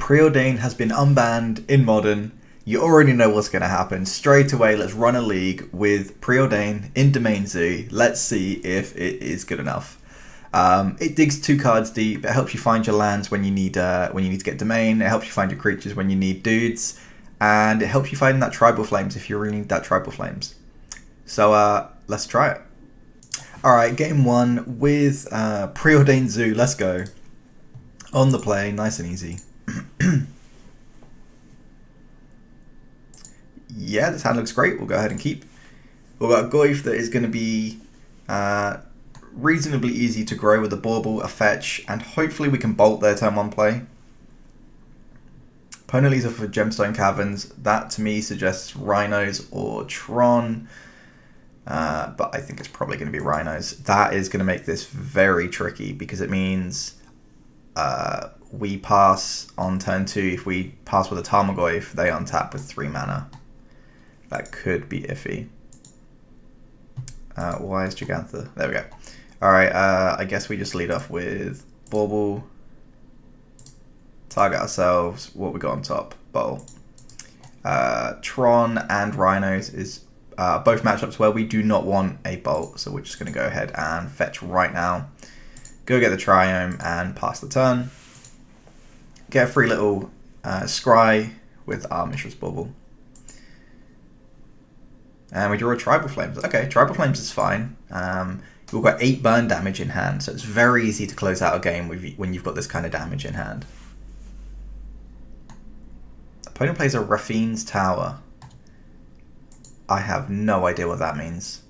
Preordain has been unbanned in Modern. You already know what's going to happen. Straight away, let's run a league with Preordain in Domain Zoo. Let's see if it is good enough. It digs 2 cards deep. It helps you find your lands when you need to get Domain. It helps you find your creatures when you need dudes. And it helps you find that Tribal Flames if you really need that Tribal Flames. So let's try it. Alright, game 1 with Preordain Zoo. Let's go. On the play, nice and easy. Yeah, this hand looks great. We'll go ahead and keep. We've got a Goyf that is going to be reasonably easy to grow with a Bauble, a Fetch, and hopefully we can bolt their turn 1 play. Opponent leads off with Gemstone Caverns. That to me suggests Rhinos or Tron. But I think it's probably going to be Rhinos. That is going to make this very tricky because it means we pass on turn 2. If we pass with a Tarmogoyf, they untap with 3 mana. That could be iffy. Why is Gigantha? There we go. Alright, I guess we just lead off with Bauble. Target ourselves. What we got on top? Bowl. Tron and Rhinos is both matchups where we do not want a bolt, so we're just going to go ahead and fetch right now. Go get the Triome and pass the turn. Get a free little Scry with our Mishra's Bauble. And we draw a Tribal Flames. Okay, Tribal Flames is fine. We've got 8 burn damage in hand, so it's very easy to close out a game when you've got this kind of damage in hand. Opponent plays a Raffine's Tower. I have no idea what that means.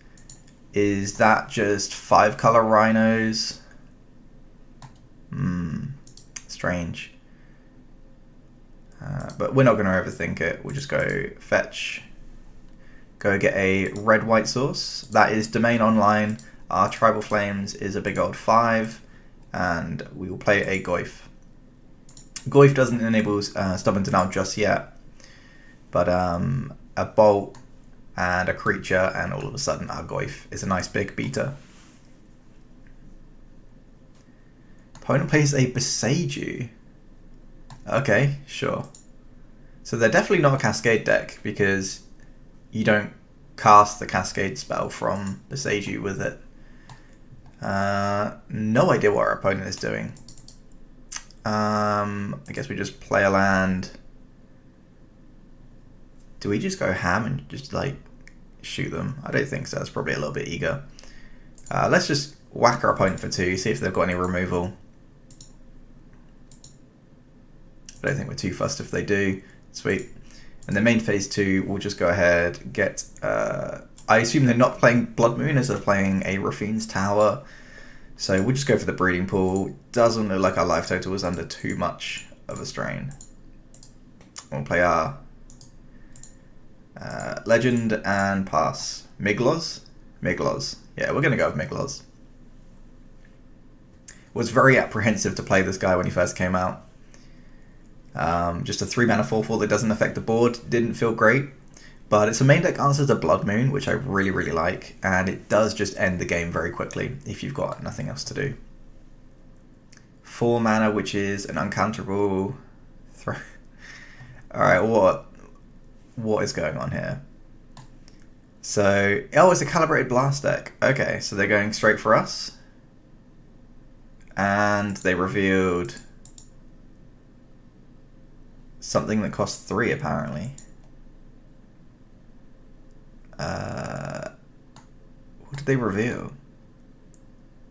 Is that just 5-color Rhinos? Strange. But we're not going to overthink it. We'll just go fetch. Go get a red-white source. That is Domain Online. Our Tribal Flames is a big old 5. And we will play a Goyf. Goyf doesn't enable Stubborn Denial just yet. But a Bolt and a creature, and all of a sudden our Goyf is a nice big beater. Opponent plays a Boseiju. Okay, sure. So they're definitely not a Cascade deck, because you don't cast the Cascade spell from Boseiju with it. No idea what our opponent is doing. I guess we just play a land. Do we just go ham and just like shoot them? I don't think so. That's probably a little bit eager. Let's just whack our opponent for 2, see if they've got any removal. I don't think we're too fussed if they do. Sweet. And then main phase 2, we'll just go ahead, get... I assume they're not playing Blood Moon as they're playing a Raffine's Tower. So we'll just go for the Breeding Pool. Doesn't look like our life total is under too much of a strain. We'll play our Legend and pass. Miglos? Miglos. Yeah, we're going to go with Miglos. Was very apprehensive to play this guy when he first came out. Just a 3-mana 4/4 that doesn't affect the board. Didn't feel great. But it's a main deck answer to Blood Moon, which I really, really like. And it does just end the game very quickly if you've got nothing else to do. 4 mana, which is an uncounterable throw. Alright, what is going on here? So, oh, it's a Calibrated Blast deck. Okay, so they're going straight for us. And they revealed something that costs 3, apparently. What did they reveal?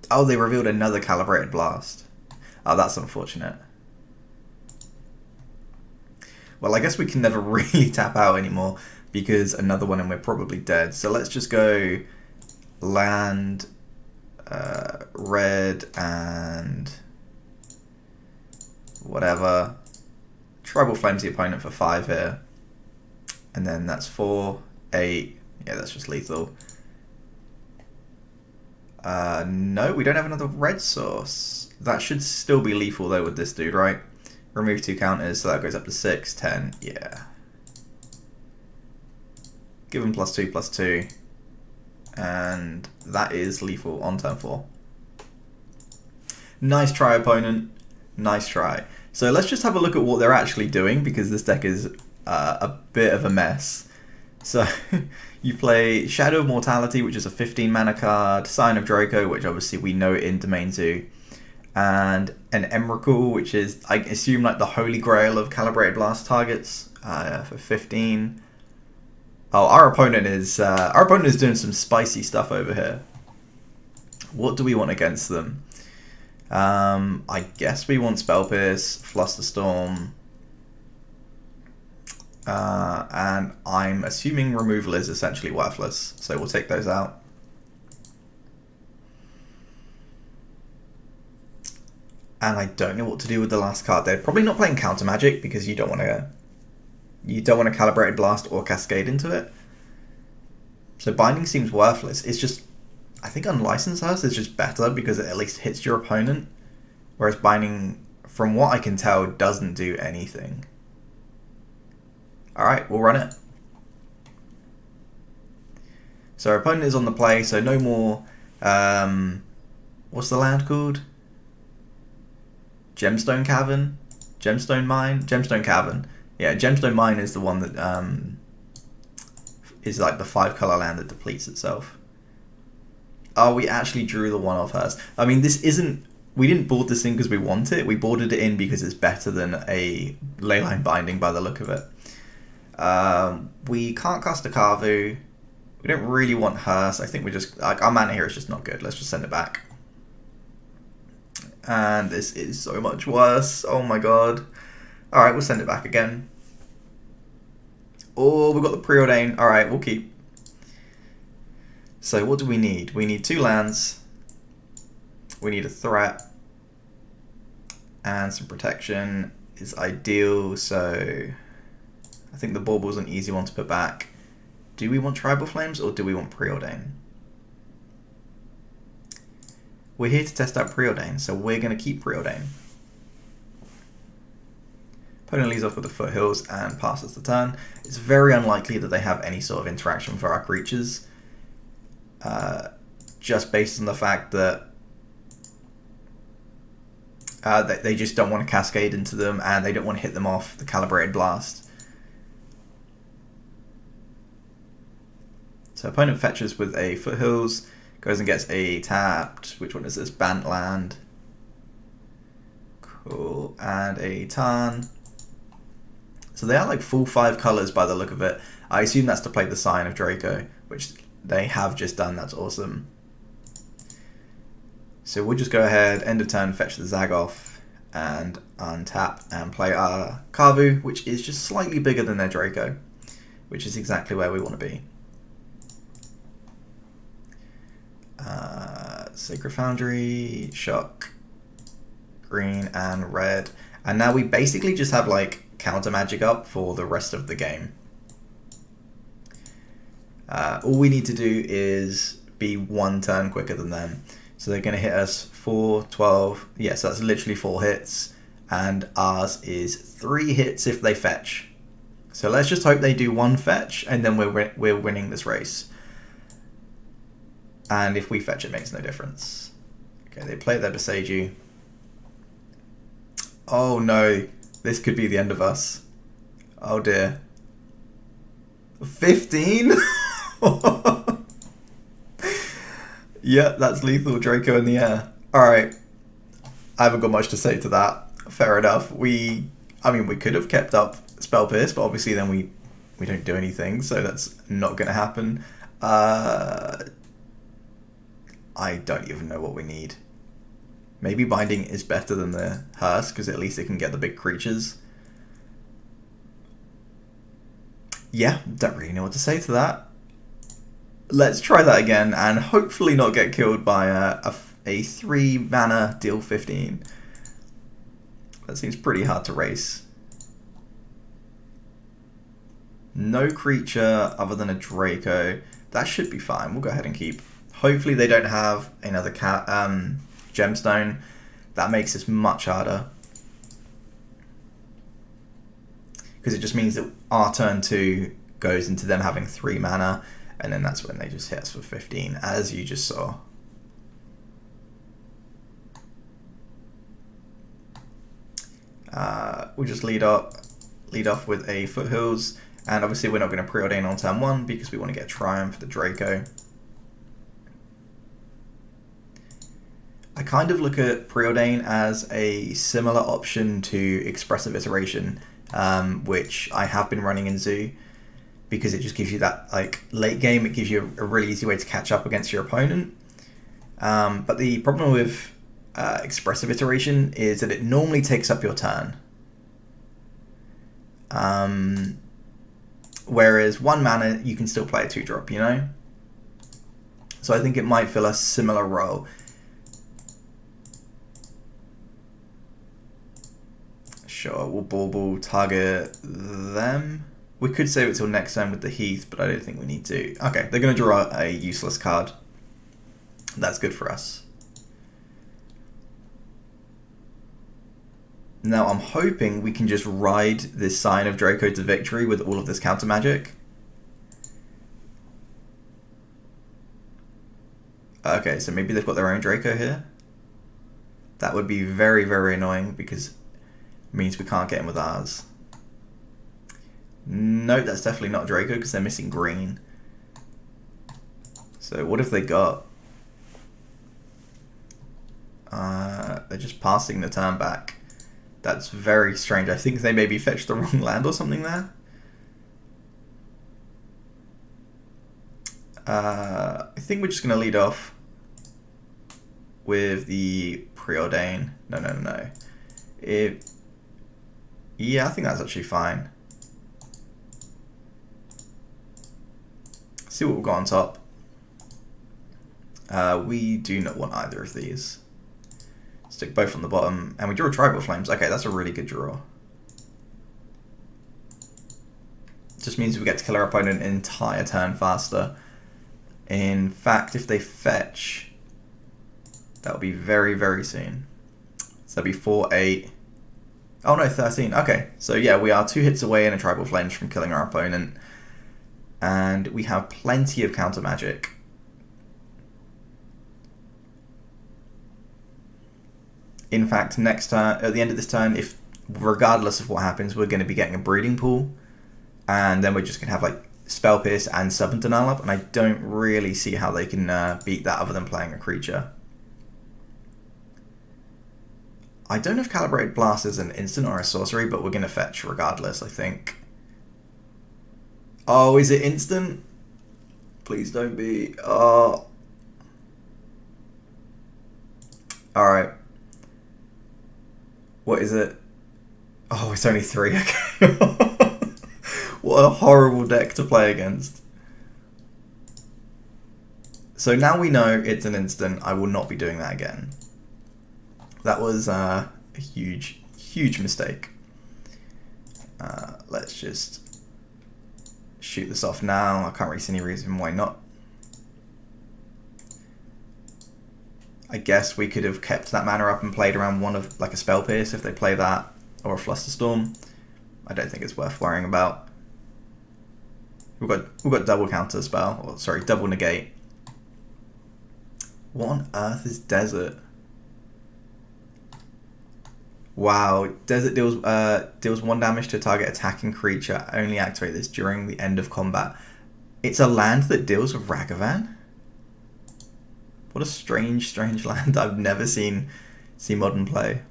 Oh, they revealed another Calibrated Blast. Oh, that's unfortunate. Well, I guess we can never really tap out anymore because another one and we're probably dead. So let's just go land, red, and whatever. Tribal Flames the opponent for 5 here. And then that's 4, 8. Yeah, that's just lethal. No, we don't have another red source. That should still be lethal though with this dude, right? Remove 2 counters, so that goes up to 6, 10. Yeah. Give him +2/+2. And that is lethal on turn 4. Nice try, opponent. Nice try. So let's just have a look at what they're actually doing, because this deck is a bit of a mess. So you play Shadow of Mortality, which is a 15 mana card, Sign of Draco, which obviously we know in Domain Zoo, and an Emrakul, which is, I assume, like the holy grail of Calibrated Blast targets, for 15. Oh, our opponent is doing some spicy stuff over here. What do we want against them? I guess we want Spell Pierce, Flusterstorm, and I'm assuming removal is essentially worthless, so we'll take those out. And I don't know what to do with the last card. They're probably not playing Counter Magic, because you don't want to Calibrated Blast or Cascade into it. So Binding seems worthless. It's just, I think Unlicensed Hearse is just better because it at least hits your opponent, whereas Binding, from what I can tell, doesn't do anything. Alright, we'll run it. So our opponent is on the play, so no more, what's the land called? Gemstone Cavern? Gemstone Mine? Gemstone Cavern. Yeah, Gemstone Mine is the one that is like the 5-color land that depletes itself. Oh, we actually drew the one off hers. I mean, this isn't... We didn't board this in because we want it. We boarded it in because it's better than a Leyline Binding by the look of it. We can't cast a Kavu. We don't really want Hearse. I think we just... Like, our mana here is just not good. Let's just send it back. And this is so much worse. Oh my god. Alright, we'll send it back again. Oh, we've got the Preordain. Alright, we'll keep. So what do we need? We need 2 lands. We need a threat. And some protection is ideal, so... I think the Bauble's an easy one to put back. Do we want Tribal Flames or do we want Preordain? We're here to test out Preordain, so we're going to keep Preordain. Opponent leads off with the Foothills and passes the turn. It's very unlikely that they have any sort of interaction for our creatures. Just based on the fact that they just don't want to cascade into them and they don't want to hit them off the Calibrated Blast. So opponent fetches with a Foothills, goes and gets a tapped, which one is this? Bant land. Cool, and a Tarn. So they are like full 5 colors by the look of it. I assume that's to play the Sign of Draco, which they have just done. That's awesome. So we'll just go ahead, end of turn, fetch the Zagoth, and untap and play our Kavu, which is just slightly bigger than their Draco, which is exactly where we want to be. Sacred Foundry, Shock, green and red. And now we basically just have like counter magic up for the rest of the game. All we need to do is be 1 turn quicker than them. So they're going to hit us 4, 12. Yeah, so that's literally 4 hits. And ours is 3 hits if they fetch. So let's just hope they do 1 fetch and then we're winning this race. And if we fetch, it makes no difference. Okay, they play their Beseiju. Oh no, this could be the end of us. Oh dear. 15? Yeah, that's lethal Draco in the air. Alright. I haven't got much to say to that. Fair enough. I mean, we could have kept up Spell Pierce, but obviously then we don't do anything, so that's not going to happen. I don't even know what we need. Maybe Binding is better than the Hearse, because at least it can get the big creatures. Yeah, don't really know what to say to that. Let's try that again, and hopefully not get killed by a 3 mana deal 15. That seems pretty hard to race. No creature other than a Draco. That should be fine. We'll go ahead and keep. Hopefully they don't have another gemstone. That makes this much harder. Because it just means that our turn 2 goes into them having 3 mana, and then that's when they just hit us for 15, as you just saw. We'll just lead off with a Foothills, and obviously we're not going to Preordain on turn 1 because we want to get Triumph for the Draco. I kind of look at Preordain as a similar option to Expressive Iteration, which I have been running in Zoo, because it just gives you that, like, late game, it gives you a really easy way to catch up against your opponent. But the problem with Expressive Iteration is that it normally takes up your turn. Whereas 1 mana, you can still play a 2-drop, you know? So I think it might fill a similar role. Sure, we'll Bauble target them. We could save it till next turn with the Heath, but I don't think we need to. Okay, they're going to draw a useless card. That's good for us. Now I'm hoping we can just ride this Sign of Draco to victory with all of this counter magic. Okay, so maybe they've got their own Draco here. That would be very, very annoying because it means we can't get in with ours. No, that's definitely not Draco because they're missing green. So what have they got? They're just passing the turn back. That's very strange. I think they maybe fetched the wrong land or something there. I think we're just going to lead off with the Preordain. No. Yeah, I think that's actually fine. See what we've got on top. We do not want either of these. Stick both on the bottom, and we draw Tribal Flames. Okay, that's a really good draw. Just means we get to kill our opponent an entire turn faster. In fact, if they fetch, that'll be very, very soon. So that'll be 4-8. Oh no, 13. Okay, so yeah, we are 2 hits away in a Tribal Flames from killing our opponent. And we have plenty of counter magic. In fact, next turn, at the end of this turn, if regardless of what happens, we're going to be getting a Breeding Pool, and then we're just going to have like Spell Pierce and Summon Denial up, and I don't really see how they can beat that other than playing a creature. I don't know if Calibrated Blast is an instant or a sorcery, but we're going to fetch regardless, I think. Oh, is it instant? Please don't be. Oh. Alright. What is it? Oh, it's only 3. Okay. What a horrible deck to play against. So now we know it's an instant. I will not be doing that again. That was a huge, huge mistake. Let's just shoot this off now. I can't really see any reason why not. I guess we could have kept that mana up and played around one of like a Spell Pierce if they play that, or a Flusterstorm. I don't think it's worth worrying about. We've got double counter spell, or sorry, double negate. What on earth is Desert? Wow, Desert deals 1 damage to a target attacking creature. Only activate this during the end of combat. It's a land that deals with Ragavan? What a strange, strange land I've never seen Modern play.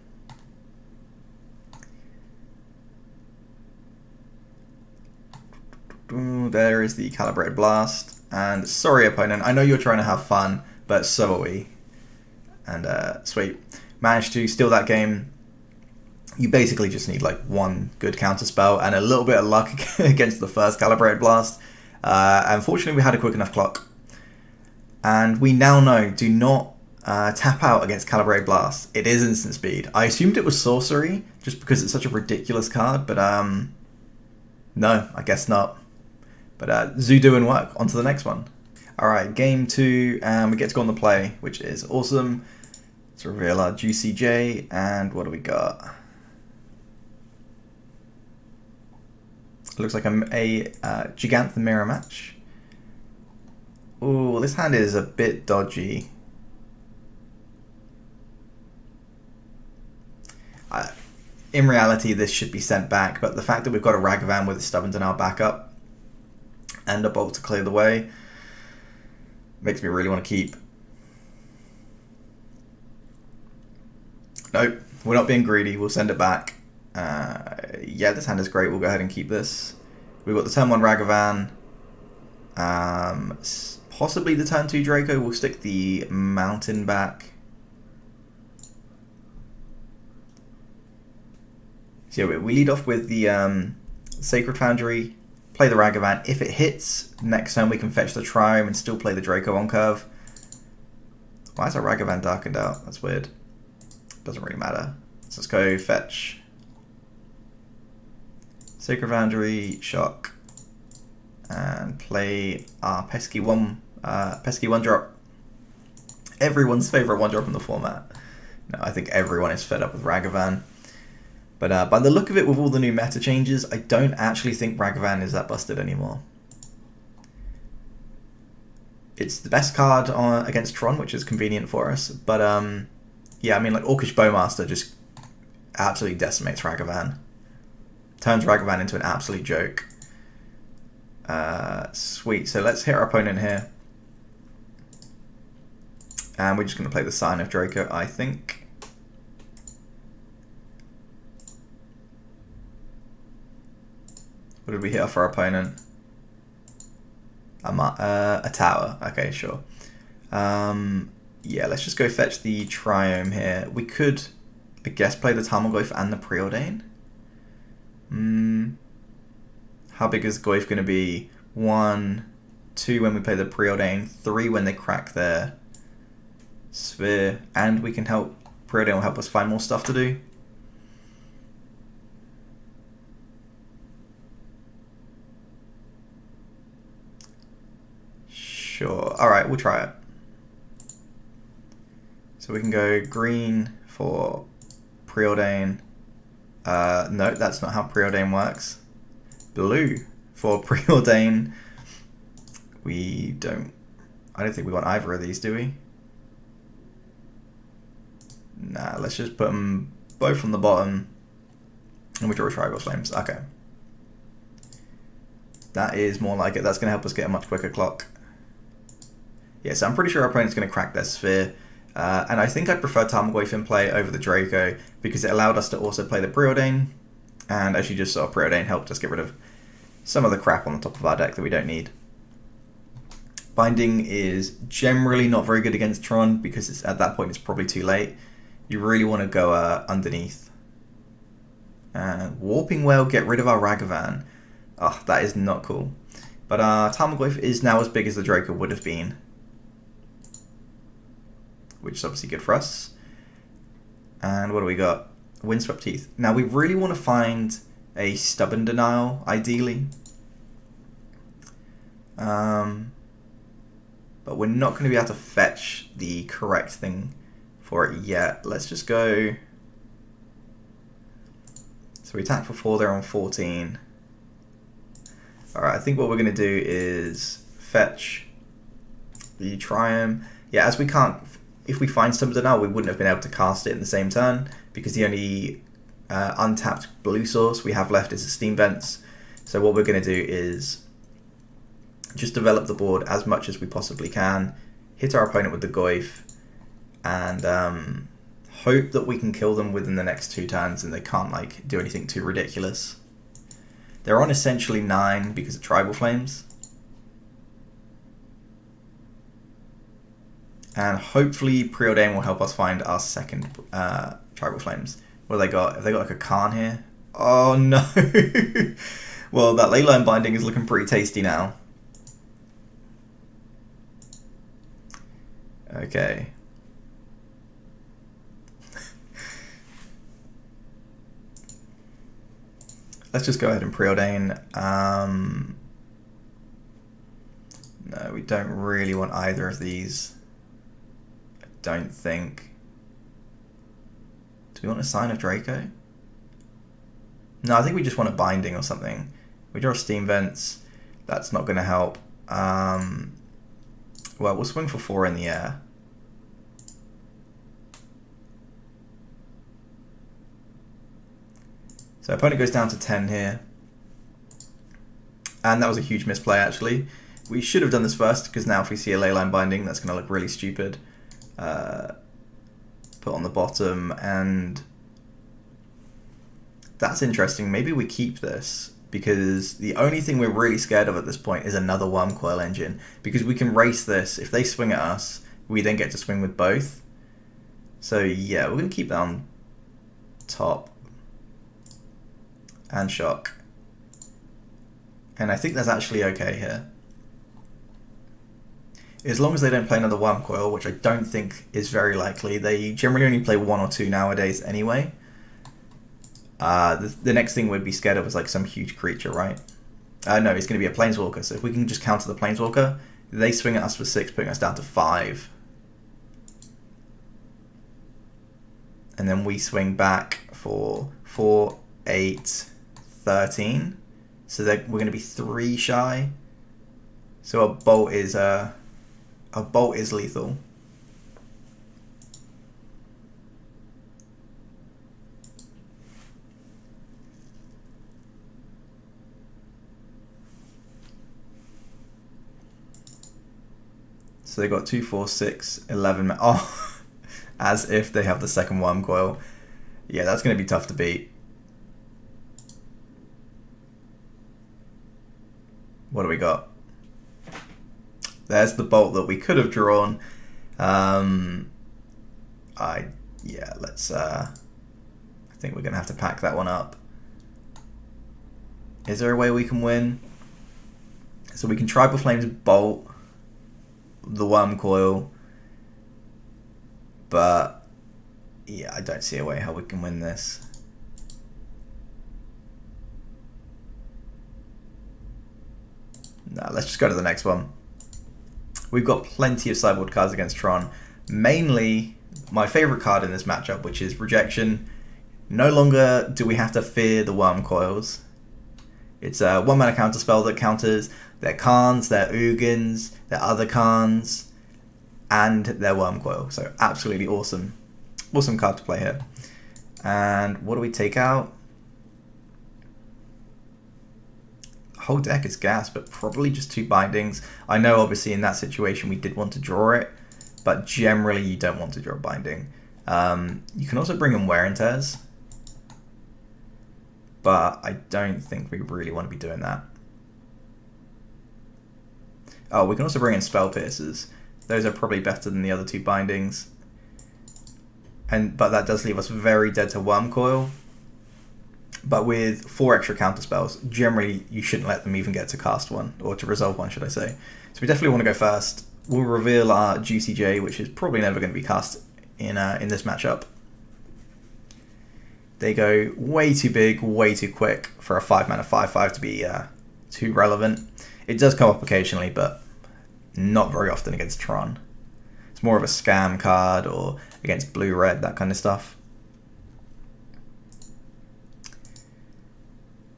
Ooh, there is the Calibrated Blast. And sorry, opponent, I know you're trying to have fun, but so are we. And sweet. Managed to steal that game. You basically just need like 1 good counter spell and a little bit of luck against the first Calibrated Blast. Unfortunately, we had a quick enough clock. And we now know, do not tap out against Calibrated Blast. It is instant speed. I assumed it was sorcery, just because it's such a ridiculous card, but no, I guess not. But Zoo doing work. On to the next one. Alright, game 2, and we get to go on the play, which is awesome. Let's reveal our Juicy J, and what do we got? Looks like a Gigantha mirror match. Ooh, this hand is a bit dodgy. in reality, this should be sent back, but the fact that we've got a Ragavan with a Stubborn Denial backup and a Bolt to clear the way makes me really want to keep. Nope, we're not being greedy. We'll send it back. Yeah, this hand is great. We'll go ahead and keep this. We've got the turn 1 Ragavan. Possibly the turn 2 Draco. We'll stick the Mountain back. So yeah, we lead off with the Sacred Foundry, play the Ragavan. If it hits, next turn we can fetch the Triome and still play the Draco on curve. Why is our Ragavan darkened out? That's weird. Doesn't really matter. So let's go fetch Sacred Foundry, shock, and play our pesky one drop. Everyone's favorite 1-drop in the format. No, I think everyone is fed up with Ragavan. But by the look of it, with all the new meta changes, I don't actually think Ragavan is that busted anymore. It's the best card against Tron, which is convenient for us. But yeah, I mean, like, Orcish Bowmaster just absolutely decimates Ragavan. Turns Ragavan into an absolute joke. Sweet, so let's hit our opponent here. And we're just going to play the Sign of Draco, I think. What did we hit off our opponent? A tower. Okay, sure. Yeah, let's just go fetch the Triome here. We could, I guess, play the Tarmogoyf and the Preordain. How big is Goyf going to be? 1, 2 when we play the Preordain, 3 when they crack their sphere, and we can help. Preordain will help us find more stuff to do. Sure. Alright, we'll try it. So we can go green for Preordain. No, that's not how Preordain works. Blue for Preordain. I don't think we want either of these, do we? Nah, let's just put them both on the bottom. And we draw Tribal Flames. Okay. That is more like it. That's going to help us get a much quicker clock. Yeah, so I'm pretty sure our opponent's going to crack their sphere. And I think I prefer Tarmogoyf in play over the Draco because it allowed us to also play the Preordain. And as you just saw, Preordain helped us get rid of some of the crap on the top of our deck that we don't need. Binding is generally not very good against Tron because at that point it's probably too late. You really want to go underneath. Warping Whale, get rid of our Ragavan. Oh, that is not cool. But Tarmogoyf is now as big as the Draco would have been, which is obviously good for us. And what do we got? Windswept Teeth. Now we really want to find a Stubborn Denial, ideally. But we're not going to be able to fetch the correct thing for it yet. Let's just go. So we attack for 4, they're on 14. Alright, I think what we're going to do is fetch the Triome. Yeah, as we can't, if we find Stubborn Denial, we wouldn't have been able to cast it in the same turn because the only untapped blue source we have left is the Steam Vents. So what we're going to do is just develop the board as much as we possibly can, hit our opponent with the Goyf, and hope that we can kill them within the next 2 turns and they can't like do anything too ridiculous. They're on essentially 9 because of Tribal Flames. And hopefully Preordain will help us find our second Tribal Flames. What have they got? Have they got like a Khan here? Oh no! Well, that Leyline Binding is looking pretty tasty now. Okay. Let's just go ahead and Preordain. No, we don't really want either of these. I don't think. Do we want a Sign of Draco? No, I think we just want a Binding or something. We draw Steam Vents. That's not going to help. Well, we'll swing for 4 in the air. So opponent goes down to 10 here. And that was a huge misplay, actually. We should have done this first, because now if we see a leyline binding, that's going to look really stupid. Put on the bottom, and that's interesting. Maybe we keep this, because the only thing we're really scared of at this point is another worm coil engine, because we can race this. If they swing at us, we then get to swing with both. So yeah, we're going to keep that on top and shock. And I think that's actually okay here. As long as they don't play another worm coil, which I don't think is very likely. They generally only play 1 or 2 nowadays anyway. The next thing we'd be scared of is like some huge creature, right? No, it's going to be a planeswalker. So if we can just counter the planeswalker, they swing at us for 6, putting us down to 5. And then we swing back for 4, 8, 13. So we're going to be 3 shy. So a bolt is lethal. So they got 2, 4, 6, 11. Oh, as if they have the second worm coil. Yeah, that's going to be tough to beat. What do we got? There's the bolt that we could have drawn. Let's. I think we're gonna have to pack that one up. Is there a way we can win? So we can Tribal Flames bolt the worm coil, but yeah, I don't see a way how we can win this. No, let's just go to the next one. We've got plenty of sideboard cards against Tron. Mainly my favorite card in this matchup, which is Rejection. No longer do we have to fear the worm coils. It's a 1-mana counter spell that counters their Khans, their Ugins, their other Khans, and their worm coil. So absolutely awesome. Awesome card to play here. And what do we take out? Whole deck is gas, but probably just 2 bindings. I know obviously in that situation we did want to draw it, but generally you don't want to draw a binding. You can also bring in Wear and Tears, but I don't think we really want to be doing that. Oh, we can also bring in Spell Piercers. Those are probably better than the other 2 bindings. But that does leave us very dead to Worm Coil. But with 4 extra counter spells, generally you shouldn't let them even get to cast one, or to resolve one, should I say. So we definitely want to go first. We'll reveal our Juicy J, which is probably never going to be cast in this matchup. They go way too big, way too quick for a 5-mana 5/5 to be too relevant. It does come up occasionally, but not very often against Tron. It's more of a scam card, or against blue-red, that kind of stuff.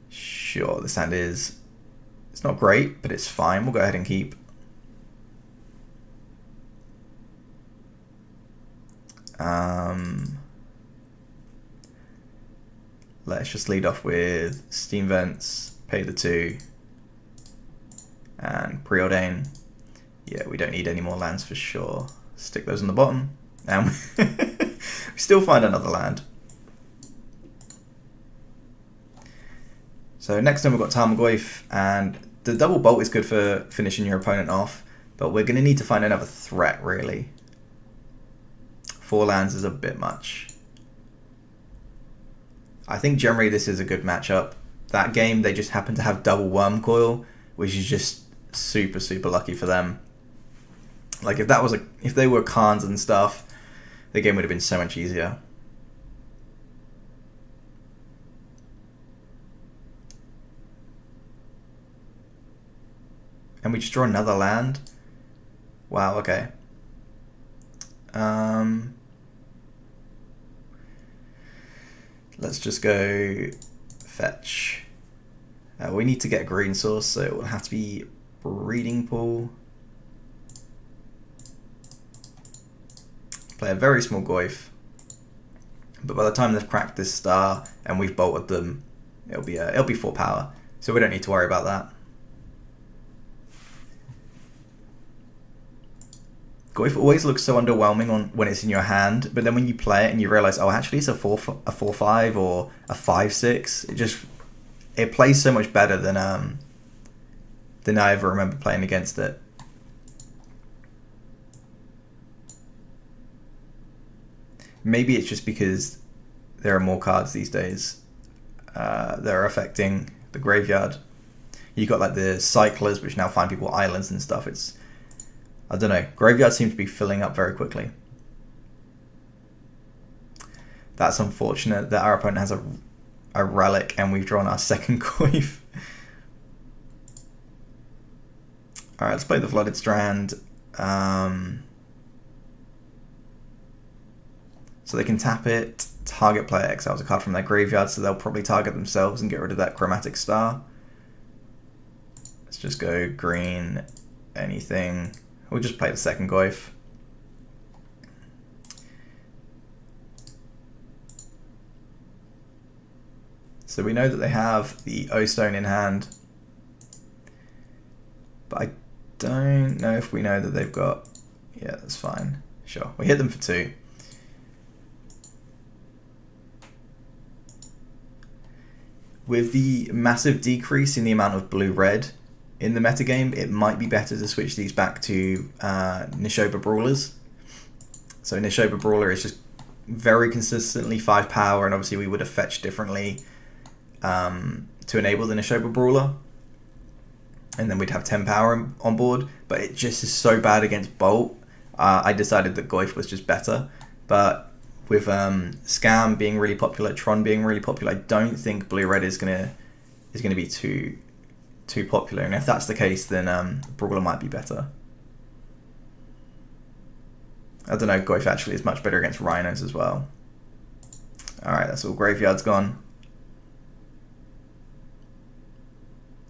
Sure, this hand it's not great, but it's fine. We'll go ahead and keep. Let's just lead off with Steam Vents, pay the 2, and Preordain. Yeah, we don't need any more lands for sure. Stick those on the bottom, and we still find another land. So next time we've got Tarmogoyf, and the double bolt is good for finishing your opponent off, but we're going to need to find another threat, really. 4 lands is a bit much. I think generally this is a good matchup. That game, they just happen to have double Worm Coil, which is just super, super lucky for them. Like if they were Khans and stuff, the game would have been so much easier. And we just draw another land? Wow, okay. Let's just go fetch. We need to get a green source, so it will have to be Breeding Pool. Play a very small Goyf. But by the time they've cracked this star and we've bolted them, it'll be 4 power, so we don't need to worry about that. Goyf always looks so underwhelming when it's in your hand, but then when you play it and you realize, oh, actually it's a 4/5 or a 5/6. It plays so much better than I ever remember playing against it. Maybe it's just because there are more cards these days that are affecting the graveyard. You got like the cyclers, which now find people islands and stuff. I don't know. Graveyard seems to be filling up very quickly. That's unfortunate that our opponent has a relic and we've drawn our second Goyf. Alright, let's play the Flooded Strand. So they can tap it, target player exiles a card from their graveyard, so they'll probably target themselves and get rid of that Chromatic Star. Let's just go green, anything. We'll just play the second Goyf. So we know that they have the O-Stone in hand, but I don't know if we know that they've got... Yeah, that's fine. Sure, we hit them for 2. With the massive decrease in the amount of blue-red in the metagame, it might be better to switch these back to Nishoba Brawlers. So Nishoba Brawler is just very consistently 5 power, and obviously we would have fetched differently to enable the Nishoba Brawler. And then we'd have 10 power on board, but it just is so bad against Bolt. I decided that Goyf was just better, but with Scam being really popular, Tron being really popular, I don't think blue-red is gonna be too popular, and if that's the case, then Brawler might be better. I don't know, Goyf actually is much better against Rhinos as well. Alright, that's all graveyard's gone.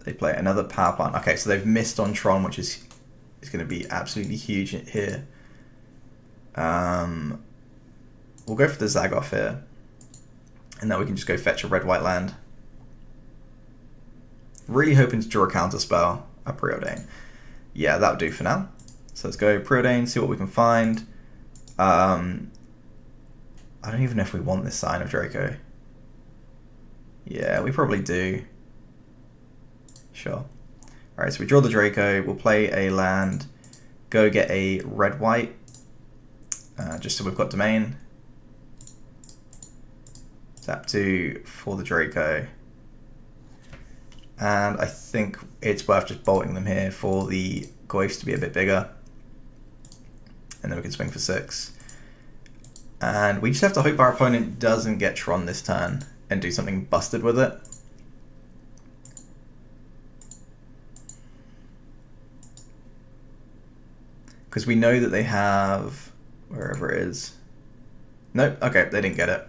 They play another power plant. Okay, so they've missed on Tron, which is going to be absolutely huge here. We'll go for the Zagoth here, and then we can just go fetch a red-white land. Really hoping to draw a counter spell, a Preordain. Yeah, that'll do for now. So let's go Preordain, see what we can find. I don't even know if we want this Sign of Draco. Yeah, we probably do. Sure. Alright, so we draw the Draco, we'll play a land, go get a red-white, just so we've got domain. Tap 2 for the Draco. And I think it's worth just bolting them here for the Goyfs to be a bit bigger. And then we can swing for 6. And we just have to hope our opponent doesn't get Tron this turn and do something busted with it. Because we know that they have, wherever it is. Nope, okay, they didn't get it.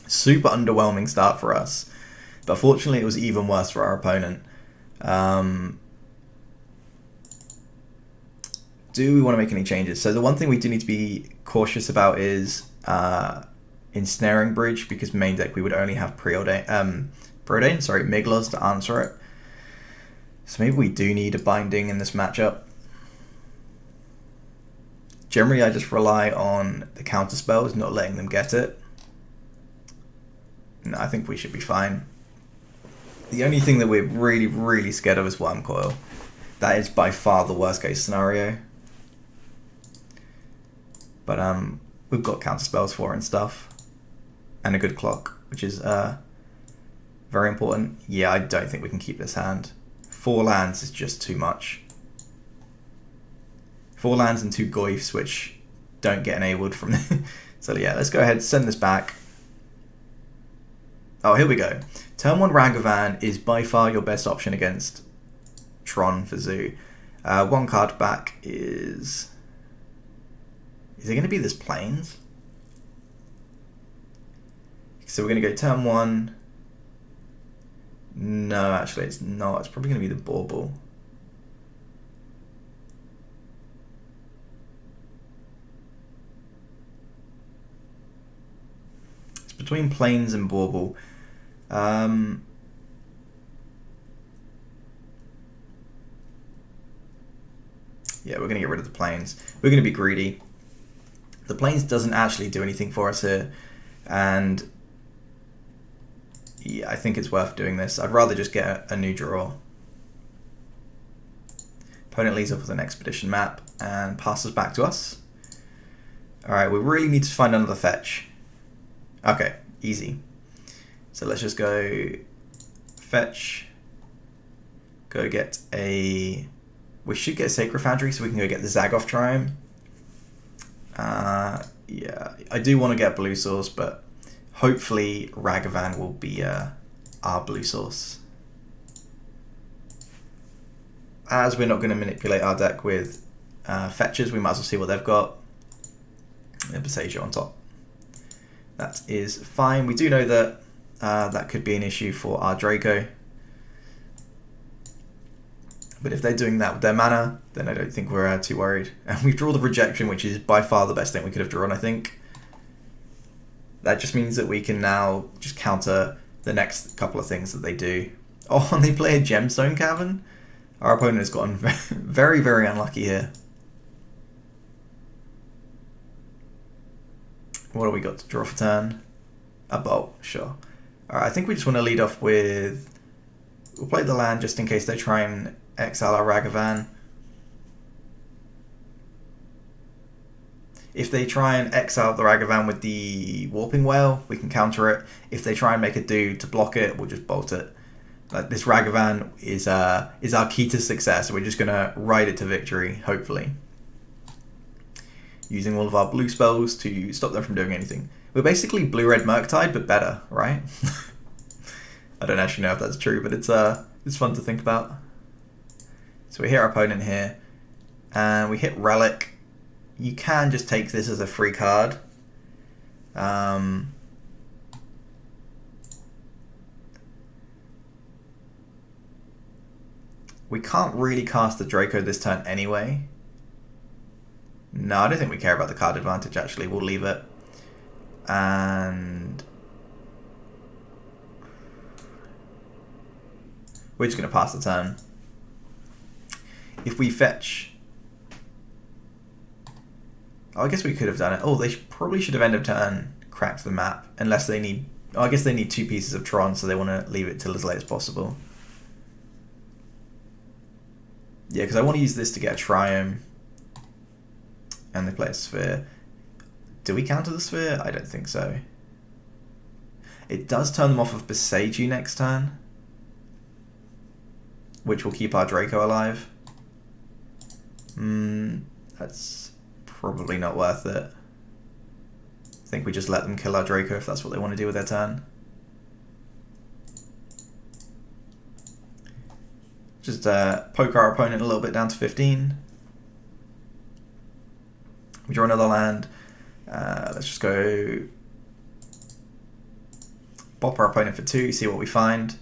Super underwhelming start for us. But fortunately it was even worse for our opponent. Do we want to make any changes? So the one thing we do need to be cautious about is Ensnaring Bridge, because main deck we would only have Miglos to answer it. So maybe we do need a binding in this matchup. Generally, I just rely on the counter spells, not letting them get it. No, I think we should be fine. The only thing that we're really, really scared of is Wormcoil. That is by far the worst case scenario. But we've got counter spells for it and stuff. And a good clock, which is very important. Yeah, I don't think we can keep this hand. 4 lands is just too much. 4 lands and 2 Goyfs, which don't get enabled from... So yeah, let's go ahead, send this back. Oh, here we go. Turn 1 Ragavan is by far your best option against Tron for Zoo. 1 card back is... Is it going to be this Plains? So we're going to go turn 1. No, actually it's not. It's probably going to be the Bauble. Between Plains and Bauble. Um, yeah, we're going to get rid of the planes. We're going to be greedy. The planes doesn't actually do anything for us here. And yeah, I think it's worth doing this. I'd rather just get a new draw. Opponent leads up with an expedition map and passes back to us. Alright, we really need to find another fetch. Okay, easy. So let's just go fetch. Go get a... We should get a Sacred Foundry so we can go get the Zagoth Triumph. Yeah, I do want to get blue source, but hopefully Ragavan will be our blue source. As we're not going to manipulate our deck with fetches, we might as well see what they've got. And Besagio on top. That is fine. We do know that that could be an issue for our Draco. But if they're doing that with their mana, then I don't think we're too worried. And we draw the Rejection, which is by far the best thing we could have drawn, I think. That just means that we can now just counter the next couple of things that they do. Oh, and they play a Gemstone Cavern? Our opponent has gotten very, very unlucky here. What do we got to draw for turn? A Bolt, sure. Alright, I think we just want to lead off with... We'll play the land just in case they try and exile our Ragavan. If they try and exile the Ragavan with the Warping Whale, we can counter it. If they try and make a do to block it, we'll just bolt it. Like, this Ragavan is our key to success. We're just going to ride it to victory, hopefully. Using all of our blue spells to stop them from doing anything. We're basically blue-red Murktide, but better, right? I don't actually know if that's true, but it's fun to think about. So we hit our opponent here, and we hit Relic. You can just take this as a free card. We can't really cast the Draco this turn anyway. No, I don't think we care about the card advantage, actually. We'll leave it. And we're just going to pass the turn. If we fetch... Oh, I guess we could have done it. Oh, they probably should have end of turn cracked the map. Unless they need... Oh, I guess they need 2 pieces of Tron, so they want to leave it till as late as possible. Yeah, because I want to use this to get a Triumph. And they play a Sphere. Do we counter the Sphere? I don't think so. It does turn them off of Besage next turn, which will keep our Draco alive. That's probably not worth it. I think we just let them kill our Draco if that's what they want to do with their turn. Just poke our opponent a little bit down to 15. We draw another land. Let's just go bop our opponent for 2, see what we find.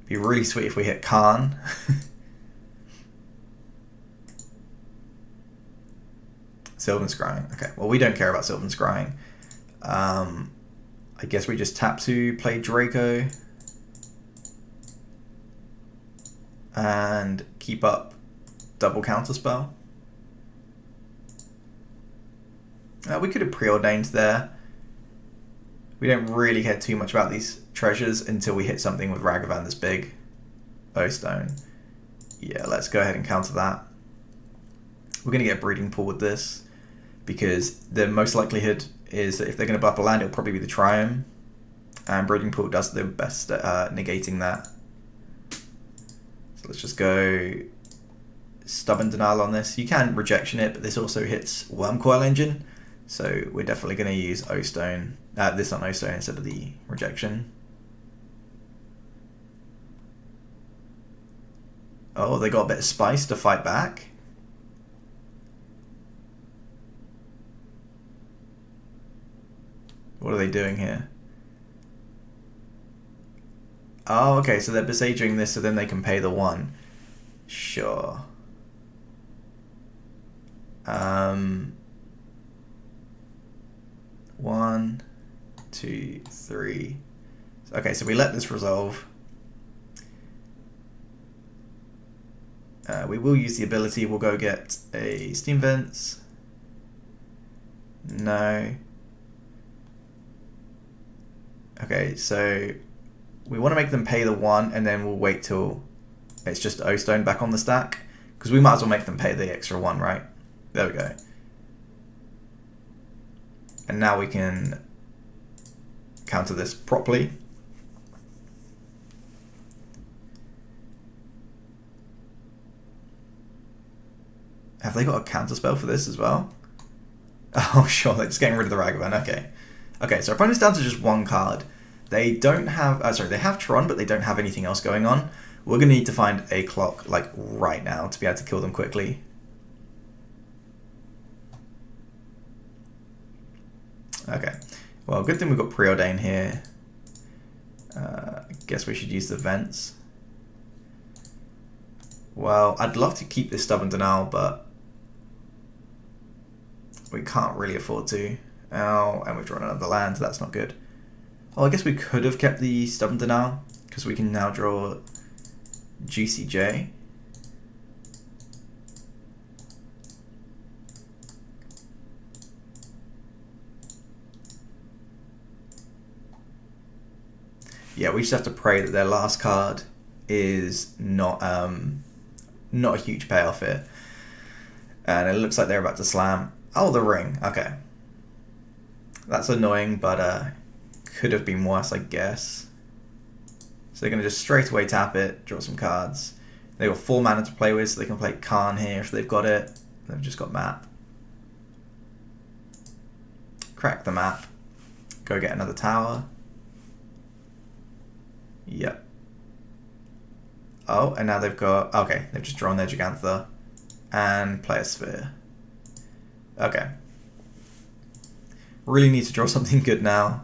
Be really sweet if we hit Khan. Sylvan Scrying. Okay, well, we don't care about Sylvan Scrying. I guess we just tap to play Draco. And keep up double counterspell. We could have preordained there. We don't really care too much about these treasures until we hit something with Ragavan this big. Bowstone. Yeah, let's go ahead and counter that. We're going to get a Breeding Pool with this, because the most likelihood is that if they're going to buff a land, it'll probably be the Triumph. And Breeding Pool does the best at negating that. So let's just go Stubborn Denial on this. You can Rejection it, but this also hits Wormcoil Engine. So we're definitely going to use O-Stone, this on O-Stone instead of the Rejection. Oh, they got a bit of spice to fight back. What are they doing here? Oh, okay, so they're besaging this so then they can pay the 1. Sure. 1, 2, 3. Okay, so we let this resolve. We will use the ability. We'll go get a Steam Vents. No. Okay, so we want to make them pay the 1, and then we'll wait till it's just O-Stone back on the stack. Because we might as well make them pay the extra 1, right? There we go. And now we can counter this properly. Have they got a counter spell for this as well? Oh, sure, they're just getting rid of the Ragavan. Okay. Okay, so our opponent's down to just 1 card. They don't have... sorry, they have Tron, but they don't have anything else going on. We're going to need to find a clock, like, right now to be able to kill them quickly. Okay. Well, good thing we've got Preordain here. I guess we should use the Vents. Well, I'd love to keep this Stubborn Denial, but we can't really afford to. Oh, and we've drawn another land, so that's not good. Oh, I guess we could have kept the Stubborn Denial, because we can now draw GCJ. Yeah, we just have to pray that their last card is not a huge payoff here. And it looks like they're about to slam. Oh, the ring. Okay. That's annoying, but could have been worse, I guess. So they're going to just straight away tap it, draw some cards. They've got 4 mana to play with, so they can play Khan here if they've got it. They've just got map. Crack the map. Go get another tower. Yep. Oh, and now they've got... Okay, they've just drawn their Gigantha and play a Sphere. Okay. Really need to draw something good now.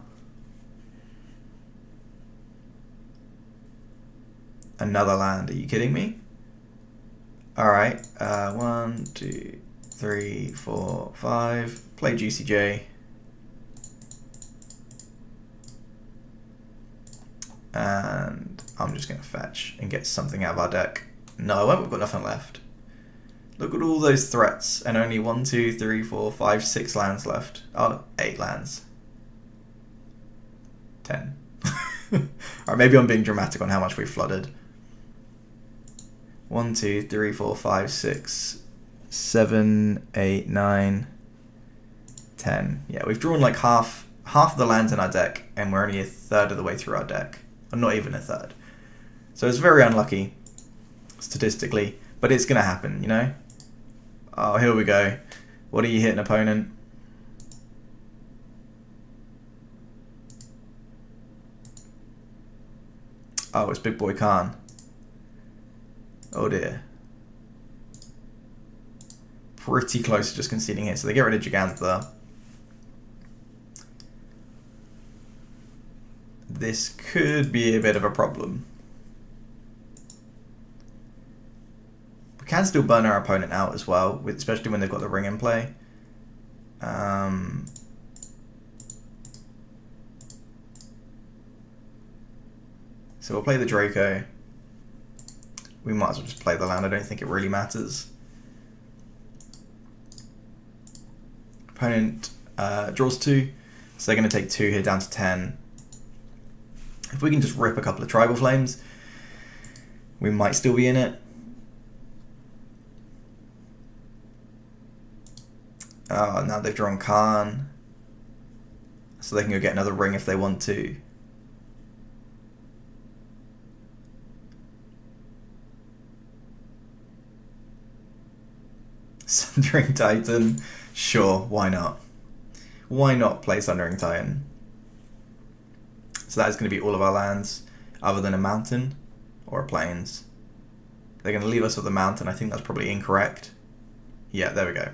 Another land. Are you kidding me? Alright. 1, 2, 3, 4, 5. Play GCJ. And I'm just going to fetch and get something out of our deck. No, I won't. We've got nothing left. Look at all those threats and only 1, 2, 3, 4, 5, 6 lands left. Oh, 8 lands. 10. Alright, maybe I'm being dramatic on how much we've flooded. 1, 2, 3, 4, 5, 6, 7, 8, 9, 10. Yeah, we've drawn like half of the lands in our deck, and we're only a third of the way through our deck. Or not even a third. So it's very unlucky, statistically, but it's going to happen, you know? Oh, here we go. What are you hitting, opponent? Oh, it's Big Boy Khan. Oh dear. Pretty close to just conceding here. So they get rid of Gigantha. This could be a bit of a problem. We can still burn our opponent out as well, especially when they've got the ring in play. So we'll play the Draco. We might as well just play the land. I don't think it really matters. Opponent draws 2, so they're going to take 2 here down to 10. If we can just rip a couple of Tribal Flames, we might still be in it. Oh, now they've drawn Khan, so they can go get another ring if they want to. Sundering Titan, sure, why not? Why not play Sundering Titan? So that is going to be all of our lands, other than a mountain or a plains. They're going to leave us with a mountain. I think that's probably incorrect. Yeah, there we go.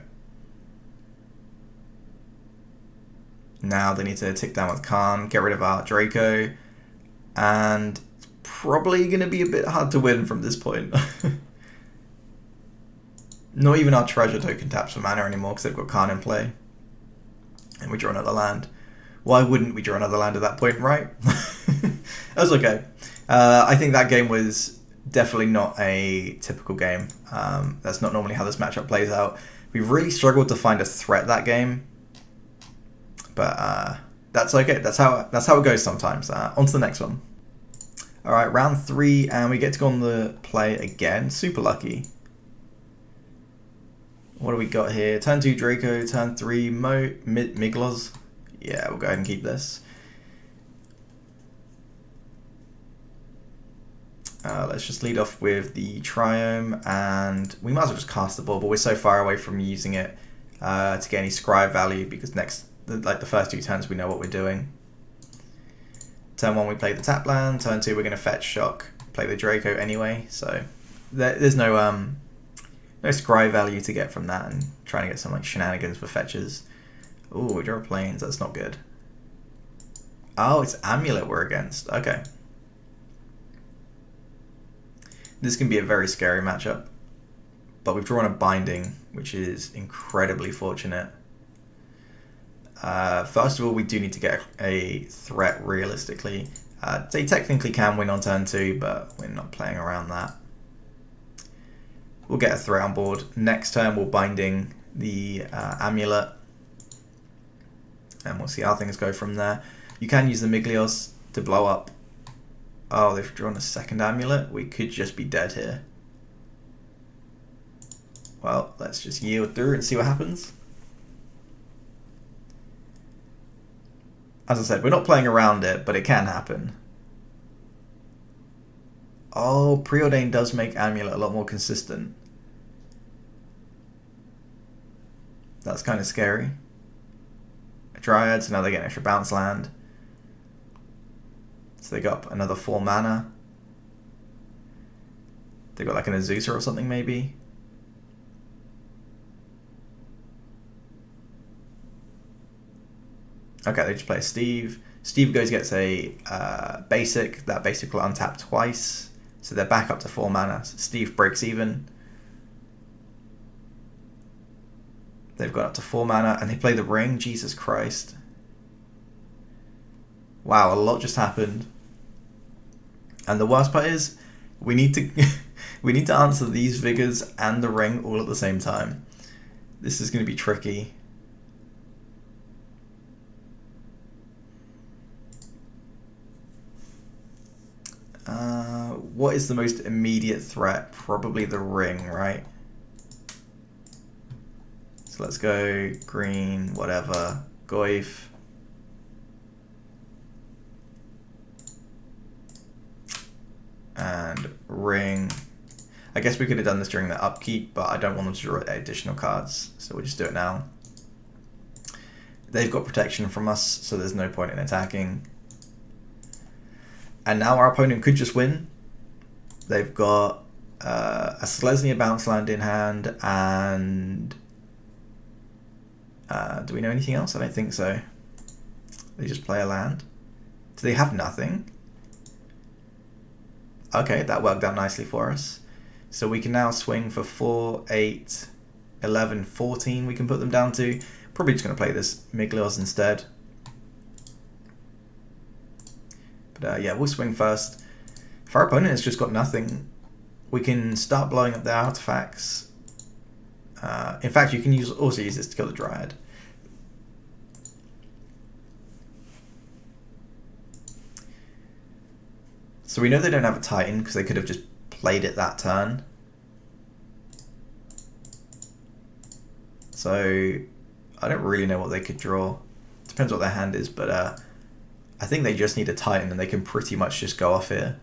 Now they need to tick down with Khan, get rid of our Draco, and it's probably going to be a bit hard to win from this point. Not even our treasure token taps for mana anymore because they've got Khan in play. And we draw another land. Why wouldn't we draw another land at that point, right? was okay. I think that game was definitely not a typical game. That's not normally how this matchup plays out. We really struggled to find a threat that game, but that's okay. That's how it goes sometimes. On to the next one. All right, round 3, and we get to go on the play again. Super lucky. What do we got here? Turn 2 Draco, turn 3 Miglos. Yeah, we'll go ahead and keep this. Let's just lead off with the Triome, and we might as well just cast the ball, but we're so far away from using it to get any scry value, because the first 2 turns we know what we're doing. Turn 1 we play the tap land, turn 2 we're going to fetch shock, play the Draco anyway, so there's no scry value to get from that, and trying to get some like shenanigans for fetches. Ooh, we draw planes, that's not good. Oh, it's Amulet we're against, okay. This can be a very scary matchup, but we've drawn a binding, which is incredibly fortunate. First of all, we do need to get a threat realistically. They technically can win on turn 2, but we're not playing around that. We'll get a threat on board. Next turn, we'll binding the Amulet, and we'll see how things go from there. You can use the Miglios to blow up. Oh, they've drawn a second Amulet. We could just be dead here. Well, let's just yield through and see what happens. As I said, we're not playing around it, but it can happen. Oh, Preordain does make Amulet a lot more consistent. That's kind of scary. A Dryad, so now they get an extra bounce land. So they got another 4 mana. They got like an Azusa or something maybe. Okay, they just play Steve. Steve gets a basic. That basic will untap twice. So they're back up to 4 mana. So Steve breaks even. They've got up to 4 mana and they play the ring. Jesus Christ. Wow, a lot just happened. And the worst part is, we need to we need to answer these Vigors and the ring all at the same time. This is going to be tricky. What is the most immediate threat? Probably the ring, right? So let's go green, whatever, Goyf. And ring. I guess we could have done this during the upkeep, but I don't want them to draw additional cards, so we'll just do it now. They've got protection from us, so there's no point in attacking. And now our opponent could just win. They've got a Selesnya bounce land in hand, and do we know anything else? I don't think so. They just play a land. Do they have nothing? Okay, that worked out nicely for us. So we can now swing for 4, 8, 11, 14 we can put them down to. Probably just going to play this Miglos instead. But yeah, we'll swing first. If our opponent has just got nothing, we can start blowing up their artifacts. In fact, you can also use this to kill the Dryad. So we know they don't have a Titan because they could have just played it that turn. So I don't really know what they could draw. Depends what their hand is, but I think they just need a Titan and they can pretty much just go off here.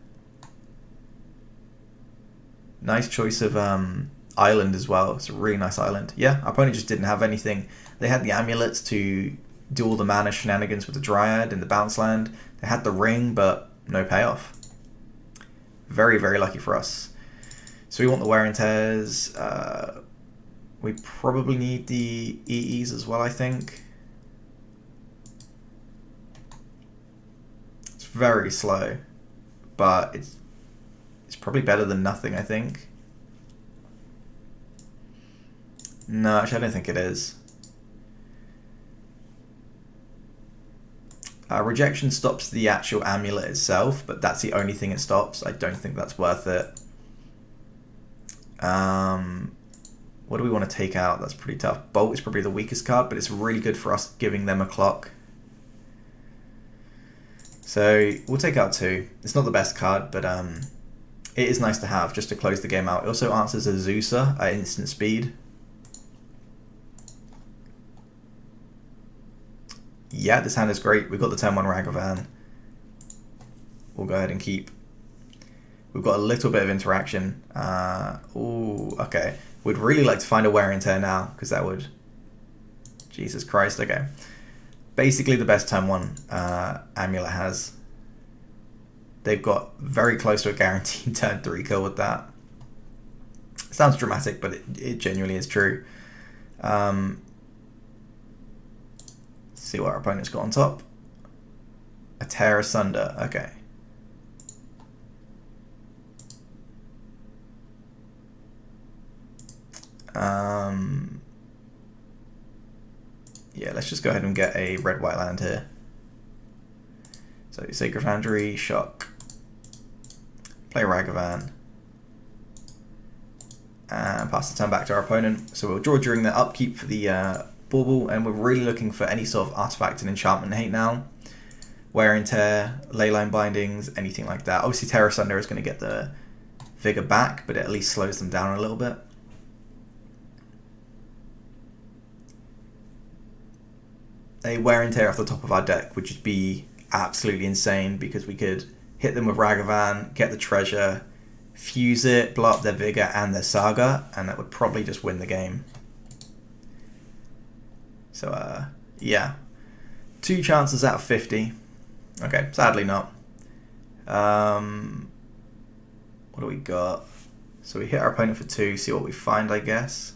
Nice choice of island as well. It's a really nice island. Yeah, our opponent just didn't have anything. They had the amulets to do all the mana shenanigans with the Dryad and the bounce land. They had the ring, but no payoff. Very, very lucky for us. So we want the wear and tears. We probably need the EEs as well, I think. It's very slow, but it's probably better than nothing, I think. No, actually I don't think it is. Rejection stops the actual amulet itself, but that's the only thing it stops. I don't think that's worth it. What do we want to take out? That's pretty tough. Bolt is probably the weakest card, but it's really good for us giving them a clock. So we'll take out 2. It's not the best card, but it is nice to have just to close the game out. It also answers a Zeusa at instant speed. Yeah, this hand is great. We've got the turn 1 Ragavan. We'll go ahead and keep. We've got a little bit of interaction. Ooh, okay. We'd really like to find a wear and tear now, because that would... Jesus Christ, okay. Basically the best turn 1 Amulet has. They've got very close to a guaranteed turn 3 kill with that. Sounds dramatic, but it genuinely is true. See what our opponent's got on top. A Tear Asunder, okay. Yeah, let's just go ahead and get a red-white land here. So Sacred Foundry, Shock, play Ragavan, and pass the turn back to our opponent. So we'll draw during the upkeep for the bauble, and we're really looking for any sort of artifact and enchantment hate now. Wear and Tear, Leyline Bindings, anything like that. Obviously Tear Asunder is going to get the Vigor back, but it at least slows them down a little bit. A Wear and Tear off the top of our deck would just be absolutely insane, because we could hit them with Ragavan, get the treasure, fuse it, blow up their Vigor and their Saga, and that would probably just win the game. So, yeah. 2 chances out of 50. Okay, sadly not. What do we got? So we hit our opponent for 2, see what we find, I guess.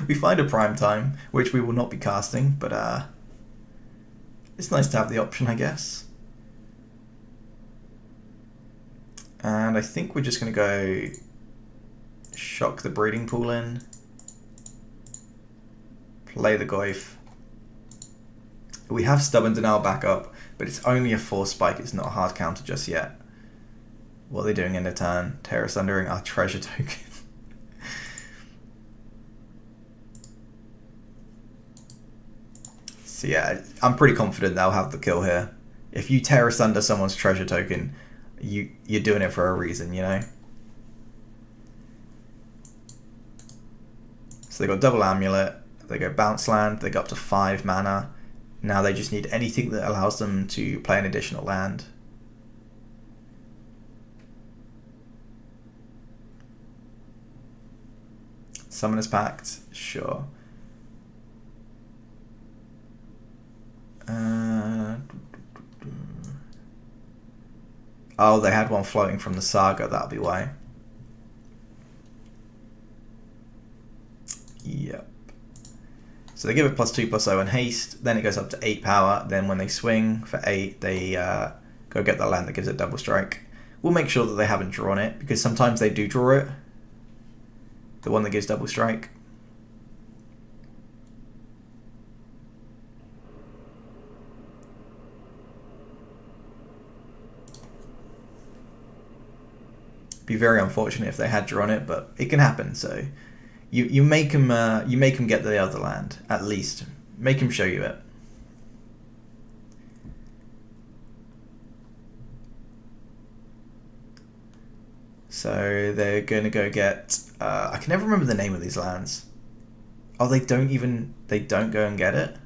We find a Prime Time, which we will not be casting, but it's nice to have the option, I guess. And I think we're just going to go Shock the Breeding Pool in, play the Goyf. We have Stubborn Denial back up, but it's only a 4 spike, it's not a hard counter just yet. What are they doing in their turn? Tear Asundering our treasure token. So yeah, I'm pretty confident they'll have the kill here. If you tear asunder someone's treasure token, you're doing it for a reason, you know? So they got double Amulet, they go bounce land, they go up to 5 mana. Now they just need anything that allows them to play an additional land. Summoner's Pact, sure. Oh, they had one floating from the Saga, that'll be why. Yep. So they give it +2/+0 and haste, then it goes up to 8 power, then when they swing for 8, they go get the land that gives it double strike. We'll make sure that they haven't drawn it, because sometimes they do draw it. The one that gives double strike. Be very unfortunate if they had drawn it, but it can happen. So you make them get the other land, at least make them show you it. So they're gonna go get I can never remember the name of these lands. Oh, they don't go and get it.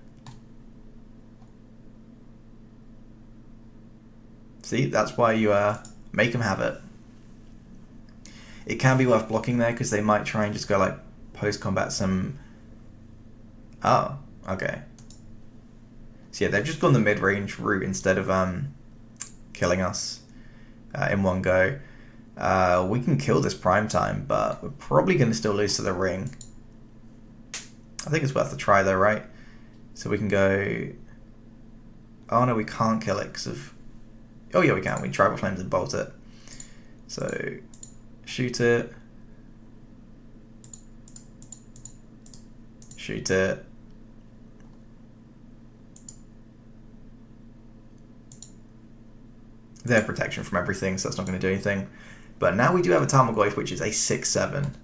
See, that's why you make them have it. It can be worth blocking there, because they might try and just go like post-combat some... Oh, okay. So yeah, they've just gone the mid-range route instead of killing us in one go. We can kill this Prime Time, but we're probably going to still lose to the Ring. I think it's worth a try though, right? So we can go... Oh no, we can't kill it because of... Oh yeah, we can. We tribal flames and bolt it. So shoot it. Shoot it. They have protection from everything, so that's not going to do anything. But now we do have a Tarmogoyf, which is a 6/7.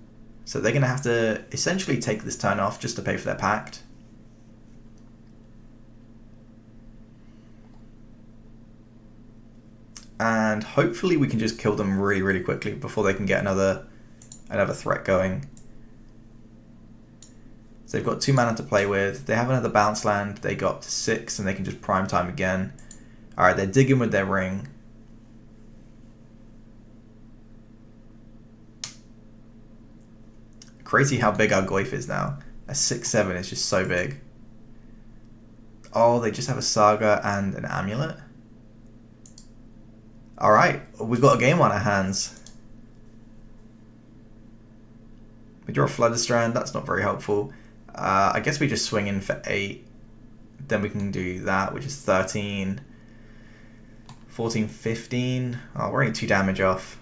So they're going to have to essentially take this turn off just to pay for their pact. And hopefully we can just kill them really, really quickly before they can get another threat going. So they've got 2 mana to play with. They have another bounce land. They got to 6 and they can just prime time again. Alright, they're digging with their ring. Crazy how big our Goyf is now. A 6/7 is just so big. Oh, they just have a Saga and an Amulet? Alright, we've got a game on our hands. We draw a Flutterstrand, that's not very helpful. I guess we just swing in for 8. Then we can do that, which is 13. 14, 15. Oh, we're only 2 damage off.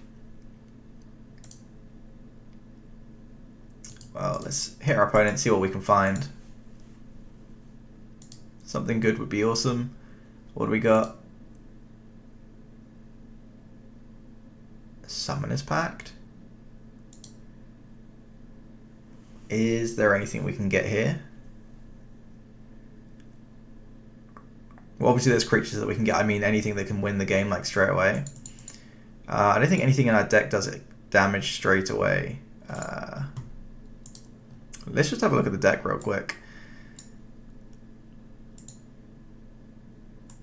Well, let's hit our opponent, see what we can find. Something good would be awesome. What do we got? Summoner's Pact. Is there anything we can get here? Well, obviously there's creatures that we can get. I mean, anything that can win the game like straight away. I don't think anything in our deck does it damage straight away. Let's just have a look at the deck real quick.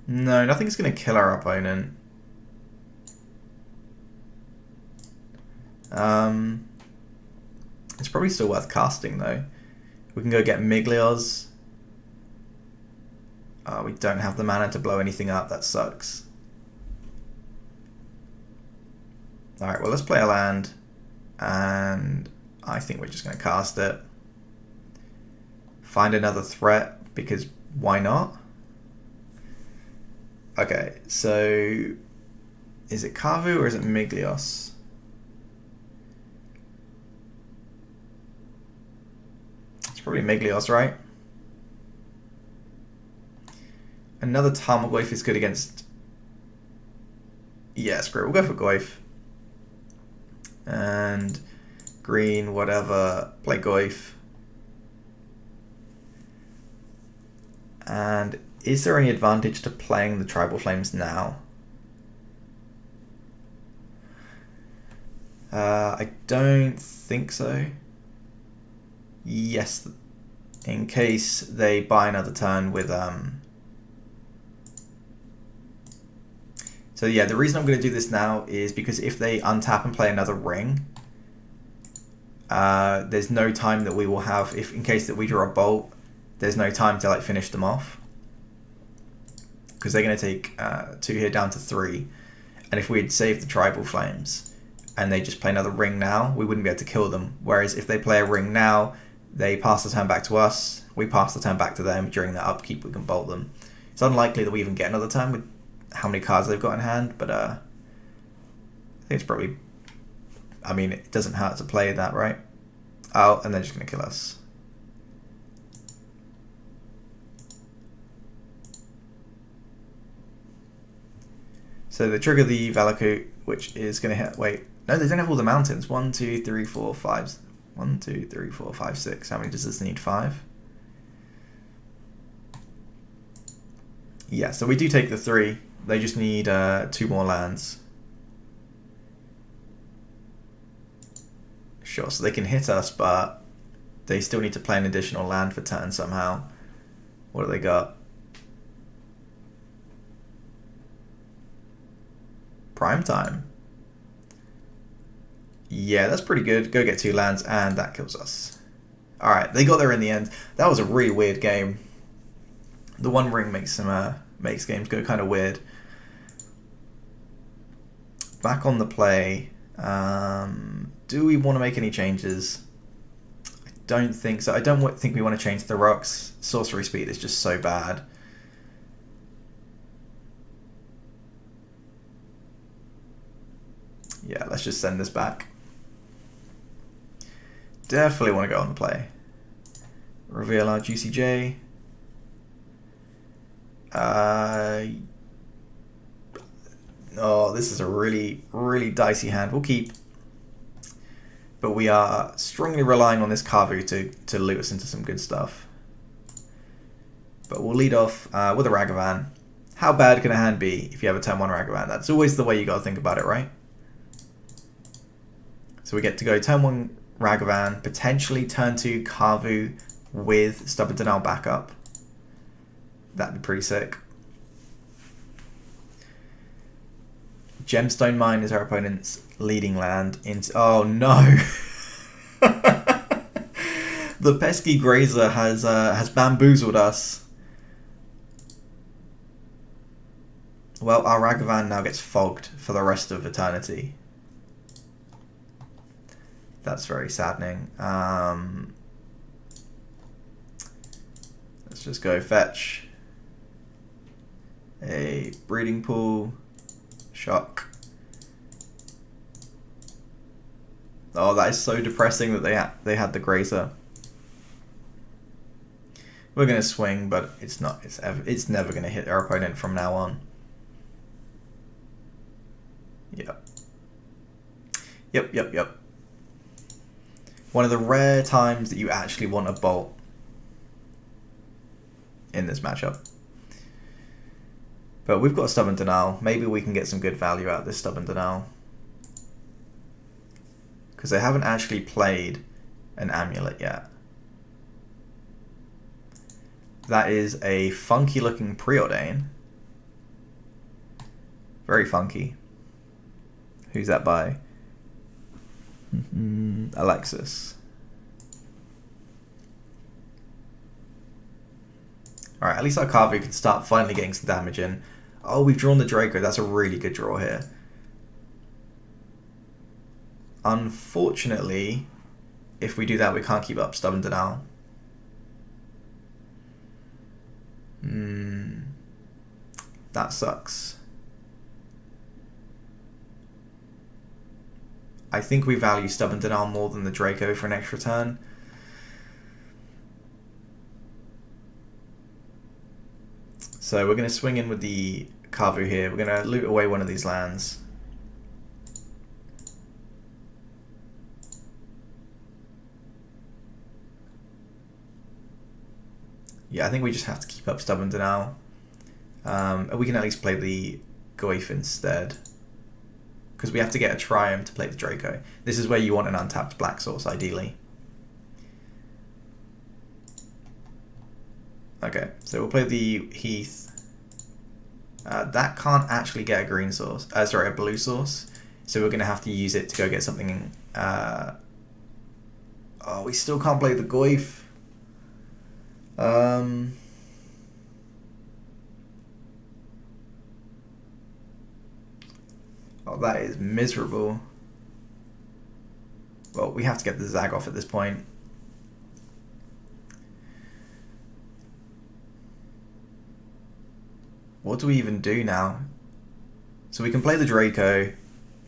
No, nothing's going to kill our opponent. It's probably still worth casting though. We can go get Miglios. We don't have the mana to blow anything up, that sucks. Alright, well let's play a land, and I think we're just going to cast it. Find another threat, because why not? Okay, so is it Kavu or is it Miglios? It's probably Miglios, right? Another Tarmogoyf is good against... Yeah, screw it, we'll go for Goyf. And green, whatever, play Goyf. And is there any advantage to playing the Tribal Flames now? I don't think so. Yes, in case they buy another turn with... So yeah, the reason I'm going to do this now is because if they untap and play another ring, there's no time that we will have, if in case that we draw a bolt, there's no time to like finish them off. Because they're going to take 2 here down to 3. And if we had saved the Tribal Flames and they just play another ring now, we wouldn't be able to kill them. Whereas if they play a ring now, they pass the turn back to us, we pass the turn back to them. During the upkeep we can bolt them. It's unlikely that we even get another turn with how many cards they've got in hand, but I think it's probably... I mean, it doesn't hurt to play that, right? Oh, and they're just going to kill us. So they trigger the Valakut, which is going to hit... Wait, no, they don't have all the mountains. 1, 2, 3, 4, 5... 1, 2, 3, 4, 5, 6. How many does this need? 5? Yeah, so we do take the 3. They just need 2 more lands. Sure, so they can hit us, but they still need to play an additional land for turn somehow. What do they got? Prime time. Yeah, that's pretty good. Go get 2 lands, and that kills us. Alright, they got there in the end. That was a really weird game. The one ring makes games go kind of weird. Back on the play. Do we want to make any changes? I don't think so. I don't think we want to change the rocks. Sorcery speed is just so bad. let's just send this back. Definitely want to go on the play. Reveal our GCJ. Oh, this is a really, really dicey hand. We'll keep. But we are strongly relying on this Kavu to loot us into some good stuff. But we'll lead off with a Ragavan. How bad can a hand be if you have a turn 1 Ragavan? That's always the way you got to think about it, right? So we get to go turn 1 Ragavan, potentially turn 2 Kavu with Stubborn Denial backup. That'd be pretty sick. Gemstone Mine is our opponent's leading land. Oh no! The pesky Grazer has bamboozled us. Well, our Ragavan now gets fogged for the rest of eternity. That's very saddening. Let's just go fetch a breeding pool. Shock. Oh, that is so depressing that they had the Grazer. We're gonna swing, but it's never gonna hit our opponent from now on. Yep. One of the rare times that you actually want a bolt in this matchup. But we've got a Stubborn Denial. Maybe we can get some good value out of this Stubborn Denial. Because they haven't actually played an Amulet yet. That is a funky looking Preordain. Very funky. Who's that by? Alexis. Alright, at least our Kavu can start finally getting some damage in. Oh, we've drawn the Draco. That's a really good draw here. Unfortunately, if we do that, we can't keep up Stubborn Denial. That sucks. I think we value Stubborn Denial more than the Draco for an extra turn. So we're going to swing in with the Kavu here. We're going to loot away one of these lands. Yeah, I think we just have to keep up Stubborn Denial. We can at least play the Goif instead. Because we have to get a Triumph to play the Draco. This is where you want an untapped black source, ideally. Okay, so we'll play the Heath. That can't actually get a green source. Sorry, a blue source. So we're going to have to use it to go get something. Oh, we still can't play the Goif. Oh, that is miserable. Well, we have to get the Zag off at this point. What do we even do now? So we can play the Draco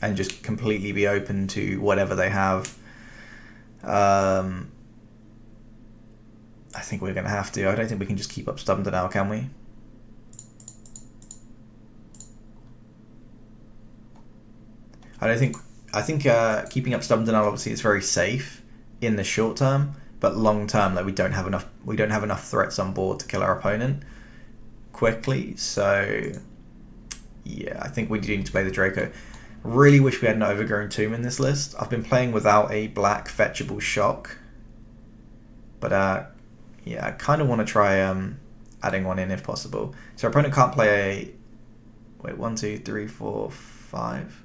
and just completely be open to whatever they have. I think we're going to have to. I don't think we can just keep up Stubborn Denial, can we? I think keeping up Stubborn Denial obviously is very safe in the short term, but long term, like we don't have enough threats on board to kill our opponent quickly. So yeah, I think we do need to play the Draco. Really wish we had an Overgrown Tomb in this list. I've been playing without a black fetchable shock, but yeah, I kind of want to try adding one in if possible. So our opponent can't play a 1, 2, 3, 4, 5.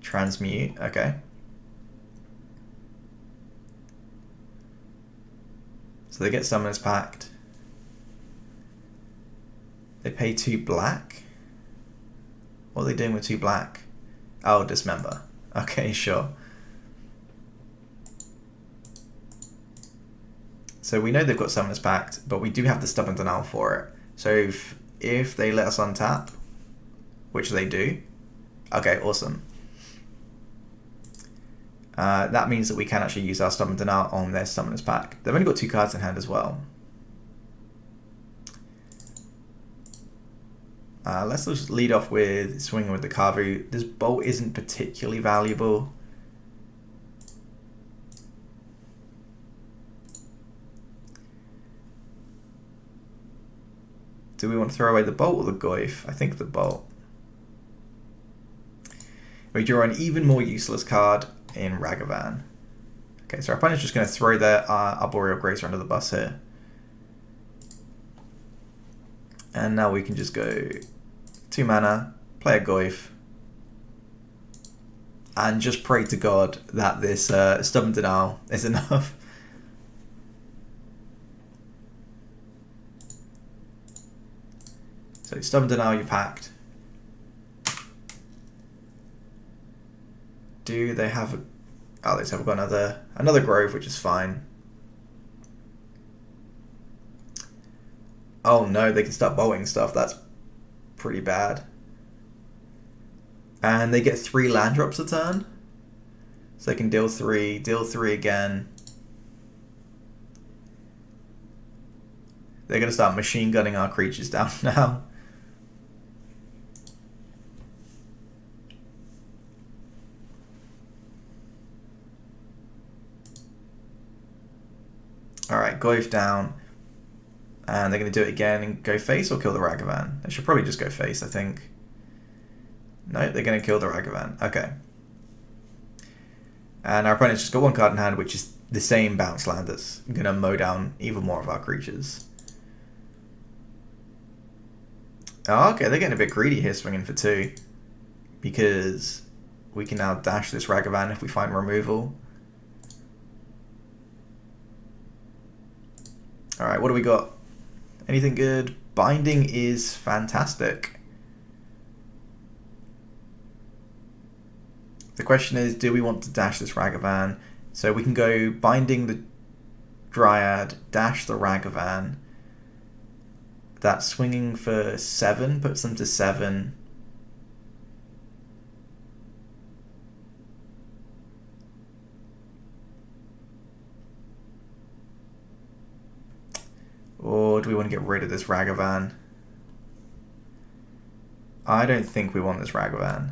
Transmute, okay. So they get Summoners Pact. They pay 2 black? What are they doing with 2 black? Oh, Dismember. Okay, sure. So we know they've got Summoners Pact, but we do have the Stubborn Denial for it. So if they let us untap, which they do, okay, awesome. That means that we can actually use our Stubborn Denial on their Summoner's Pack. They've only got 2 cards in hand as well. Let's just lead off with swinging with the Kavu. This Bolt isn't particularly valuable. Do we want to throw away the Bolt or the Goyf? I think the Bolt. We draw an even more useless card in Ragavan. Okay, so our opponent's just going to throw their Arboreal Gracer under the bus here. And now we can just go 2 mana, play a Goyf, and just pray to God that this Stubborn Denial is enough. So Stubborn Denial, you packed. Do they have a... Oh, they have got another Grove, which is fine. Oh no, they can start bolting stuff. That's pretty bad. And they get 3 land drops a turn. So they can deal 3 again. They're going to start machine gunning our creatures down now. Alright, Goyf down. And they're going to do it again and go face or kill the Ragavan? They should probably just go face, I think. No, they're going to kill the Ragavan. Okay. And our opponent's just got 1 card in hand, which is the same bounce land that's going to mow down even more of our creatures. Oh, okay, they're getting a bit greedy here, swinging for 2. Because we can now dash this Ragavan if we find removal. Alright, what do we got? Anything good? Binding is fantastic. The question is, do we want to dash this Ragavan? So we can go Binding the Dryad, dash the Ragavan. That's swinging for 7, puts them to 7. Or do we want to get rid of this Ragavan? I don't think we want this Ragavan.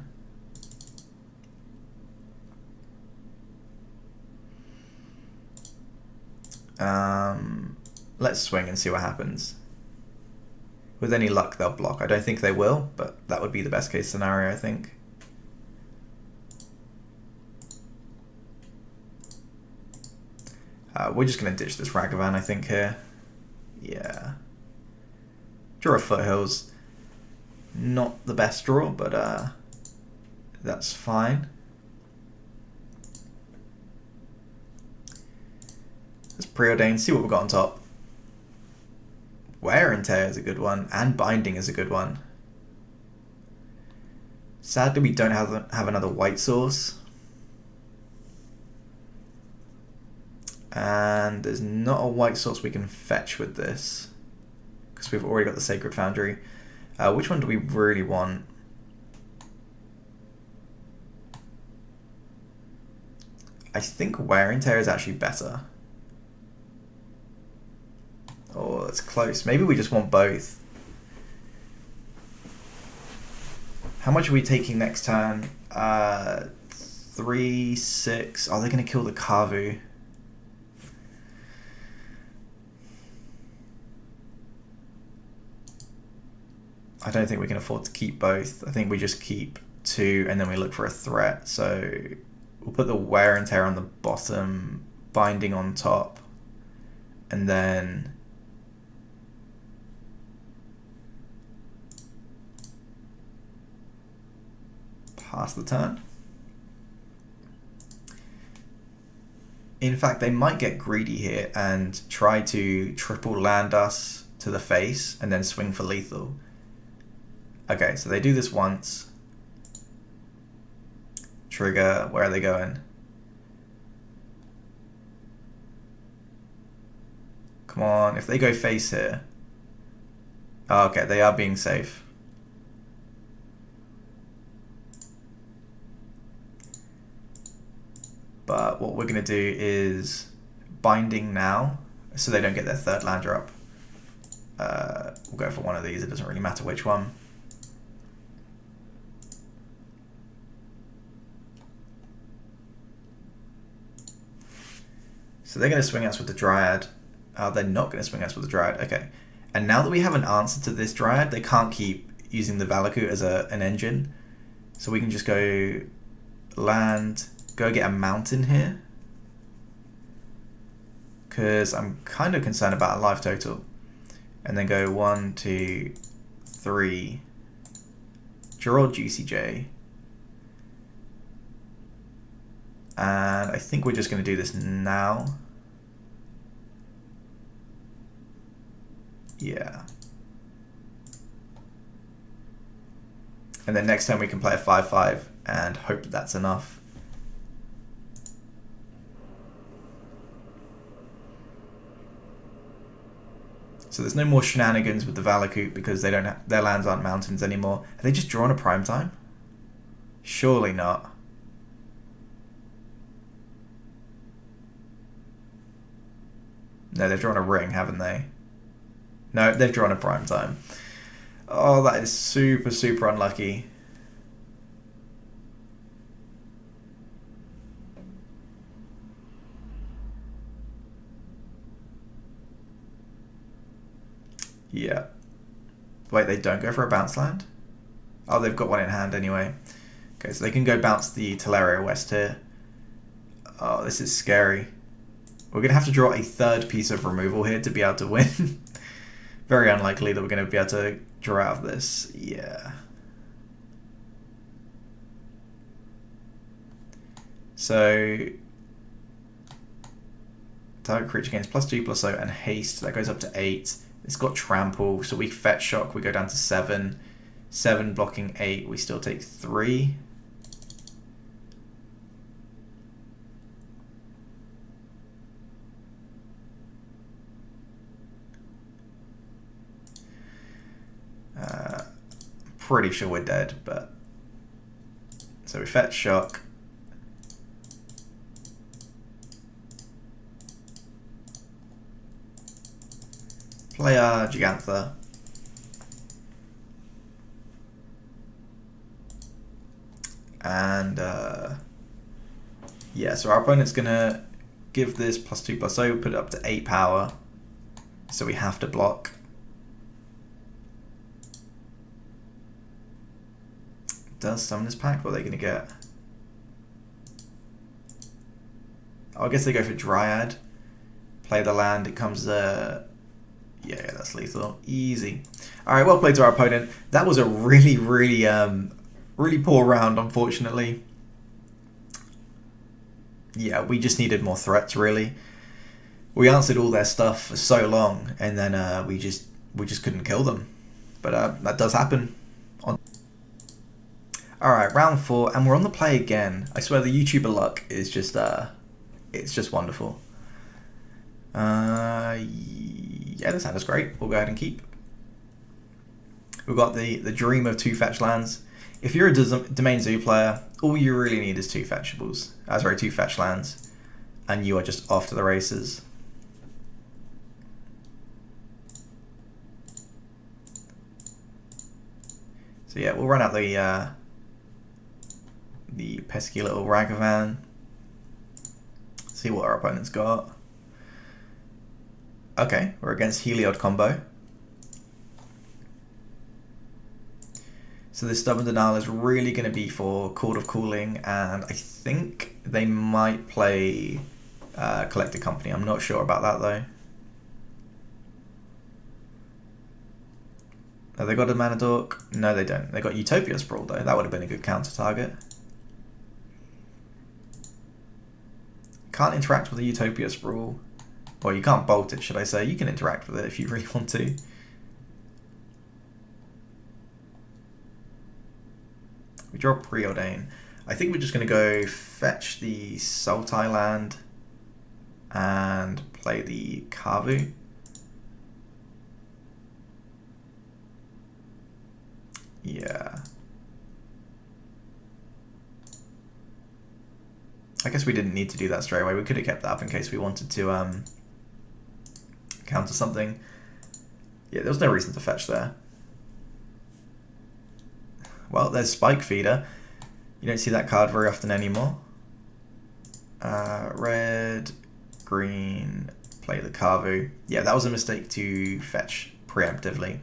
Let's swing and see what happens. With any luck, they'll block. I don't think they will, but that would be the best case scenario, I think. We're just going to ditch this Ragavan, I think, here. Yeah. Draw a Foothills. Not the best draw, but that's fine. Let's Preordain, see what we've got on top. Wear and Tear is a good one, and Binding is a good one. Sadly, we don't have another white source. And there's not a white source we can fetch with this, because we've already got the Sacred Foundry. Which one do we really want? I think Wear and Tear is actually better. Oh, it's close. Maybe we just want both. How much are we taking next turn? 3, 6. Oh, they're going to kill the Kavu. I don't think we can afford to keep both. I think we just keep 2 and then we look for a threat. So we'll put the Wear and Tear on the bottom, Binding on top, and then pass the turn. In fact, they might get greedy here and try to triple land us to the face and then swing for lethal. Okay, so they do this once. Trigger, where are they going? Come on, if they go face here. Oh, okay, they are being safe. But what we're going to do is binding now, so they don't get their third land drop. We'll go for one of these, it doesn't really matter which one. So they're going to swing us with the Dryad. They're not going to swing us with the Dryad. Okay. And now that we have an answer to this Dryad, they can't keep using the Valakut as an engine. So we can just go land, go get a mountain here. Because I'm kind of concerned about a life total. And then go 1, 2, 3, draw Juicy J. And I think we're just going to do this now. Yeah. And then next time we can play a 5-5 and hope that that's enough. So there's no more shenanigans with the Valakut because they don't their lands aren't mountains anymore. Have they just drawn a prime time? Surely not. No, they've drawn a ring, haven't they? No, they've drawn a prime time. Oh, that is super, super unlucky. Yeah. Wait, they don't go for a bounce land? Oh, they've got one in hand anyway. Okay, so they can go bounce the Teleria West here. Oh, this is scary. We're going to have to draw a third piece of removal here to be able to win. Very unlikely that we're going to be able to draw out of this. Yeah. So, target creature gains +2/+0 and haste. That goes up to 8. It's got trample, so we fetch shock. We go down to 7. 7 blocking 8. We still take 3. Pretty sure we're dead, but so we fetch shock. Play our Gigantha. And yeah, so our opponent's gonna give this +2/+0, put it up to 8 power. So we have to block. Does Summoner's Pact? What are they going to get? Oh, I guess they go for Dryad. Play the land. It comes... yeah, that's lethal. Easy. Alright, well played to our opponent. That was a really, really, really poor round, unfortunately. Yeah, we just needed more threats, really. We answered all their stuff for so long, and then we just couldn't kill them. But that does happen. Alright, round 4, and we're on the play again. I swear the YouTuber luck is just, it's just wonderful. Yeah, this hand is great. We'll go ahead and keep. We've got the dream of 2 fetch lands. If you're a Domain Zoo player, all you really need is 2 fetchables. Sorry, 2 fetch lands. And you are just off to the races. So yeah, we'll run out the pesky little Ragavan. See what our opponent's got. Okay, we're against Heliod combo. So this Stubborn Denial is really going to be for Chord of Cooling, and I think they might play Collected Company. I'm not sure about that though. Have they got a Mana Dork? No, they don't. They got Utopia Sprawl though. That would have been a good counter target. Can't interact with a Utopia Sprawl. Well, you can't bolt it, should I say. You can interact with it if you really want to. We draw Preordain. I think we're just going to go fetch the Sultai land and play the Kavu. Yeah. I guess we didn't need to do that straight away. We could have kept that up in case we wanted to counter something. Yeah, there was no reason to fetch there. Well, there's Spike Feeder. You don't see that card very often anymore. Red, green, play the Kavu. Yeah, that was a mistake to fetch preemptively.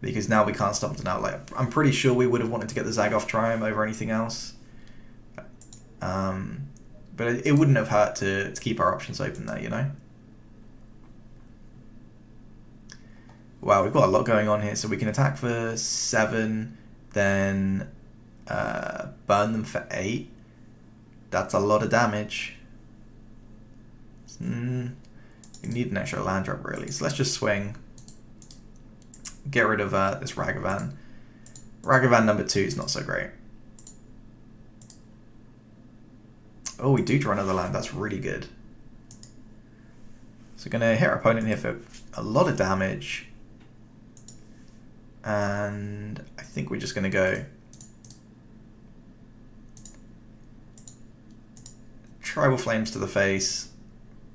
Because now we can't stop it now. Like, I'm pretty sure we would have wanted to get the Zagoth Triumph over anything else. But it wouldn't have hurt to keep our options open there, you know? Wow, we've got a lot going on here. So we can attack for 7, then burn them for 8. That's a lot of damage. We need an extra land drop, really. So let's just swing. Get rid of this Ragavan. Ragavan number 2 is not so great. Oh, we do draw another land. That's really good. So we're going to hit our opponent here for a lot of damage. And I think we're just going to go Tribal Flames to the face,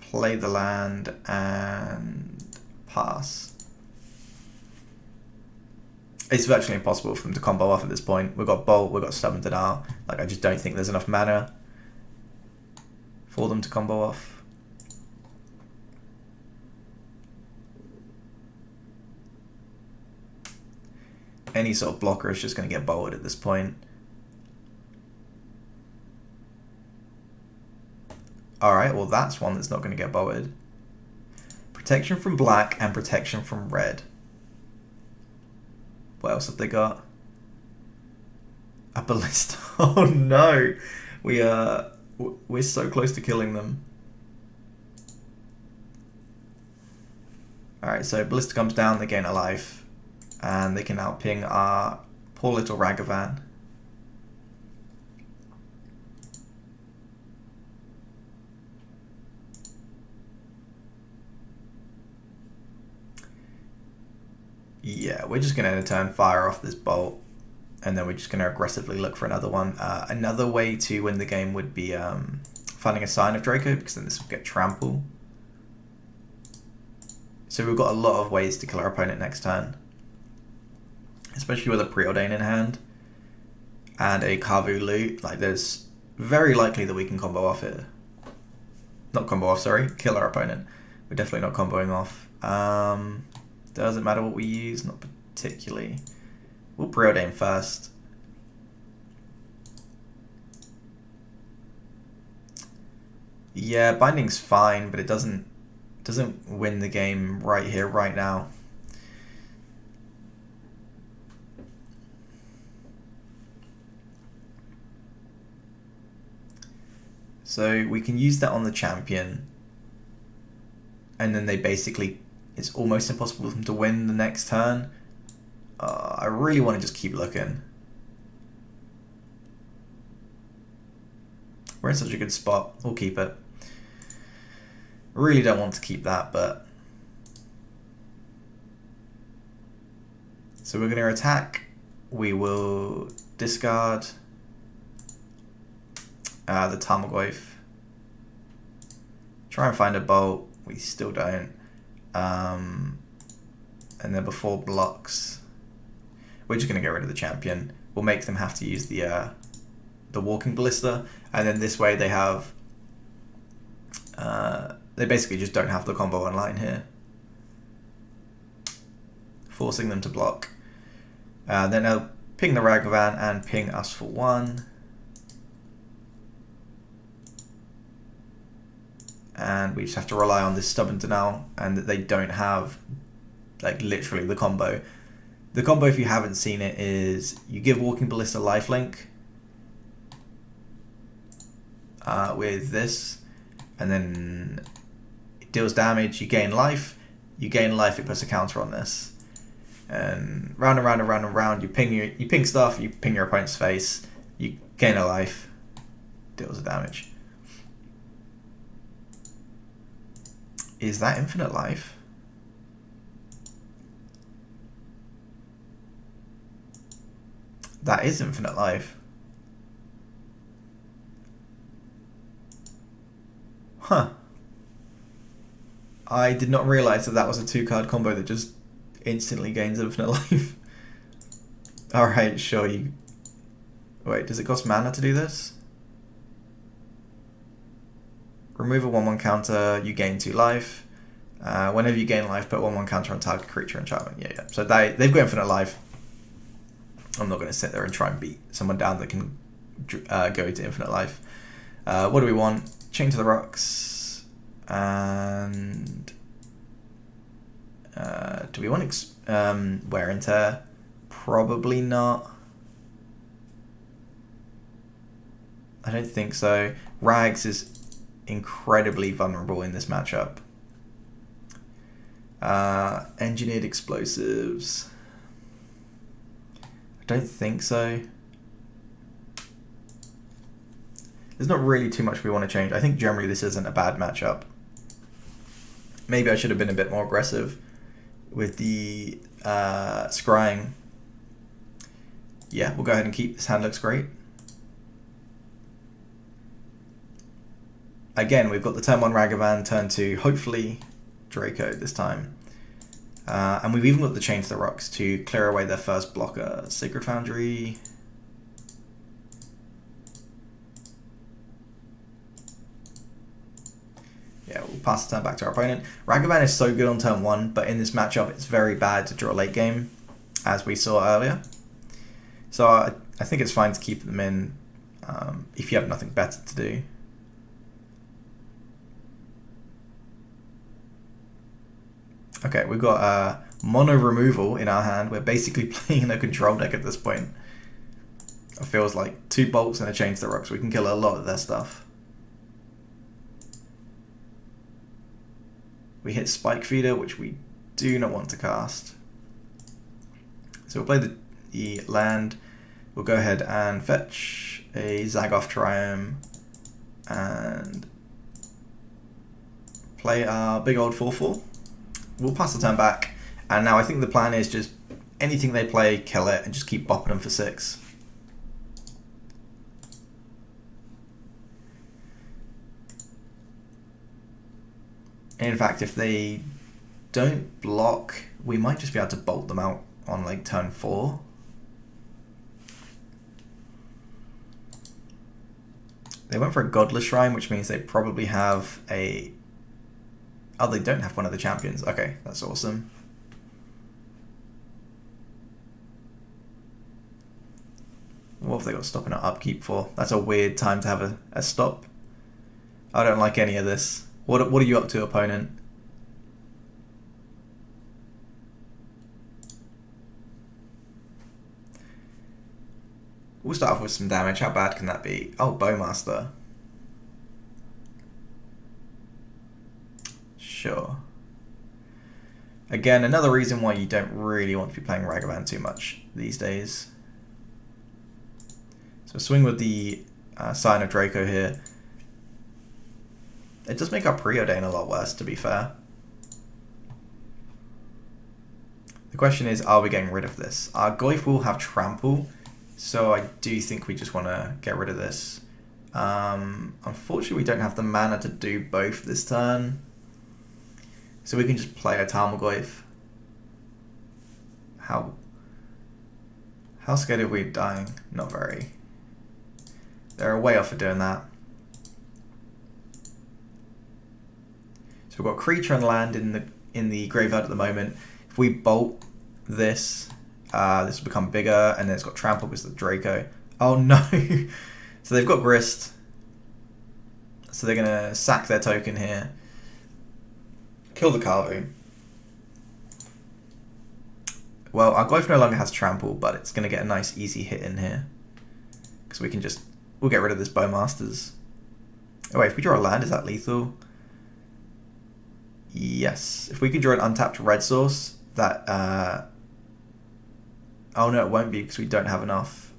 play the land, and pass. It's virtually impossible for them to combo off at this point. We've got Bolt, we've got Stubborn Denial. Like, I just don't think there's enough mana for them to combo off. Any sort of blocker is just going to get bolted at this point. Alright, well that's one that's not going to get bolted. Protection from black and protection from red. What else have they got? A Ballista. Oh no! We're so close to killing them. Alright, so Ballista comes down, they gain a life. And they can now ping our poor little Ragavan. Yeah, we're just going to end a turn, fire off this bolt, and then we're just going to aggressively look for another one. Another way to win the game would be finding a Sign of Draco, because then this will get trample. So we've got a lot of ways to kill our opponent next turn. Especially with a Preordain in hand and a Kavu loot, like there's very likely that we can combo off here. Not combo off, sorry, kill our opponent. We're definitely not comboing off. Doesn't matter what we use, not particularly. We'll Preordain first. Yeah, binding's fine, but it doesn't win the game right here, right now. So we can use that on the champion, and then they basically, it's almost impossible for them to win the next turn. I really want to just keep looking. We're in such a good spot, we'll keep it. Really don't want to keep that, but... So we're going to attack, we will discard the Tarmogoyf. Try and find a bolt. We still don't. And then before blocks, we're just going to get rid of the champion. We'll make them have to use the Walking Ballista, and then this way they have. They basically just don't have the combo online here, forcing them to block. Then they'll ping the Ragavan and ping us for 1. And we just have to rely on this Stubborn Denial, and that they don't have, like, literally the combo. The combo, if you haven't seen it, is you give Walking Ballista lifelink with this, and then it deals damage, you gain life, it puts a counter on this. And round and round and round and round, you ping stuff, you ping your opponent's face, you gain a life, deals the damage. Is that infinite life? That is infinite life. Huh. I did not realise that that was a 2-card combo that just instantly gains infinite life. Alright, sure, you... Wait, does it cost mana to do this? Remove a 1/1 counter, you gain 2 life. Whenever you gain life, put 1/1 counter on target creature enchantment. Yeah. So they've got infinite life. I'm not going to sit there and try and beat someone down that can go to infinite life. What do we want? Chain to the Rocks. And... do we want Wear and Tear? Probably not. I don't think so. Rags is incredibly vulnerable in this matchup. Engineered Explosives. I don't think so. There's not really too much we want to change. I think generally this isn't a bad matchup. Maybe I should have been a bit more aggressive with the scrying. Yeah, we'll go ahead and keep. This hand looks great. Again, we've got the turn 1 Ragavan, turn 2, hopefully Draco this time. And we've even got the Chain to the Rocks to clear away their first blocker. Sacred Foundry. Yeah, we'll pass the turn back to our opponent. Ragavan is so good on turn 1, but in this matchup it's very bad to draw late game, as we saw earlier. So I think it's fine to keep them in if you have nothing better to do. Okay, we've got mono removal in our hand. We're basically playing a control deck at this point. It feels like 2 bolts and a Chain to the Rocks. We can kill a lot of their stuff. We hit Spike Feeder, which we do not want to cast. So we'll play the land. We'll go ahead and fetch a Zagoth Triumph and play our big old 4/4. We'll pass the turn back, and now I think the plan is just anything they play, kill it, and just keep bopping them for 6. In fact, if they don't block, we might just be able to bolt them out on like turn 4. They went for a Godless Shrine, which means they probably have a... Oh, they don't have one of the champions. Okay, that's awesome. What have they got stopping at upkeep for? That's a weird time to have a stop. I don't like any of this. What are you up to, opponent? We'll start off with some damage. How bad can that be? Oh, Bowmaster. Sure. Again, another reason why you don't really want to be playing Ragavan too much these days. So swing with the Sign of Draco here. It does make our Preordain a lot worse, to be fair. The question is, are we getting rid of this? Our Goyf will have Trample, so I do think we just want to get rid of this. Unfortunately, we don't have the mana to do both this turn. So we can just play a Tarmogoyf. How scared are we of dying? Not very. They're way off for doing that. So we've got creature and land in the graveyard at the moment. If we bolt this, this will become bigger, and then it's got trample because of the Draco. Oh no! So they've got Grist. So they're gonna sack their token here. Kill the Carvu. Well, our Goyf no longer has trample, but it's going to get a nice easy hit in here. Because we can just... We'll get rid of this Bowmasters. Oh wait, if we draw a land, is that lethal? Yes. If we can draw an untapped red source, that... Oh no, it won't be because we don't have enough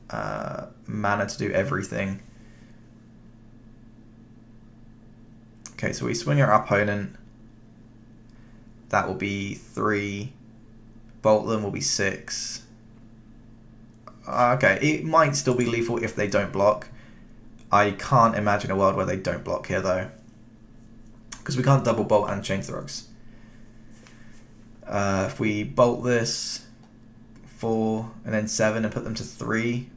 mana to do everything. Okay, so we swing our opponent. That will be 3. Bolt them will be 6. Okay, it might still be lethal if they don't block. I can't imagine a world where they don't block here, though. because we can't double bolt and change the rocks. If we bolt this 4 and then 7 and put them to 3.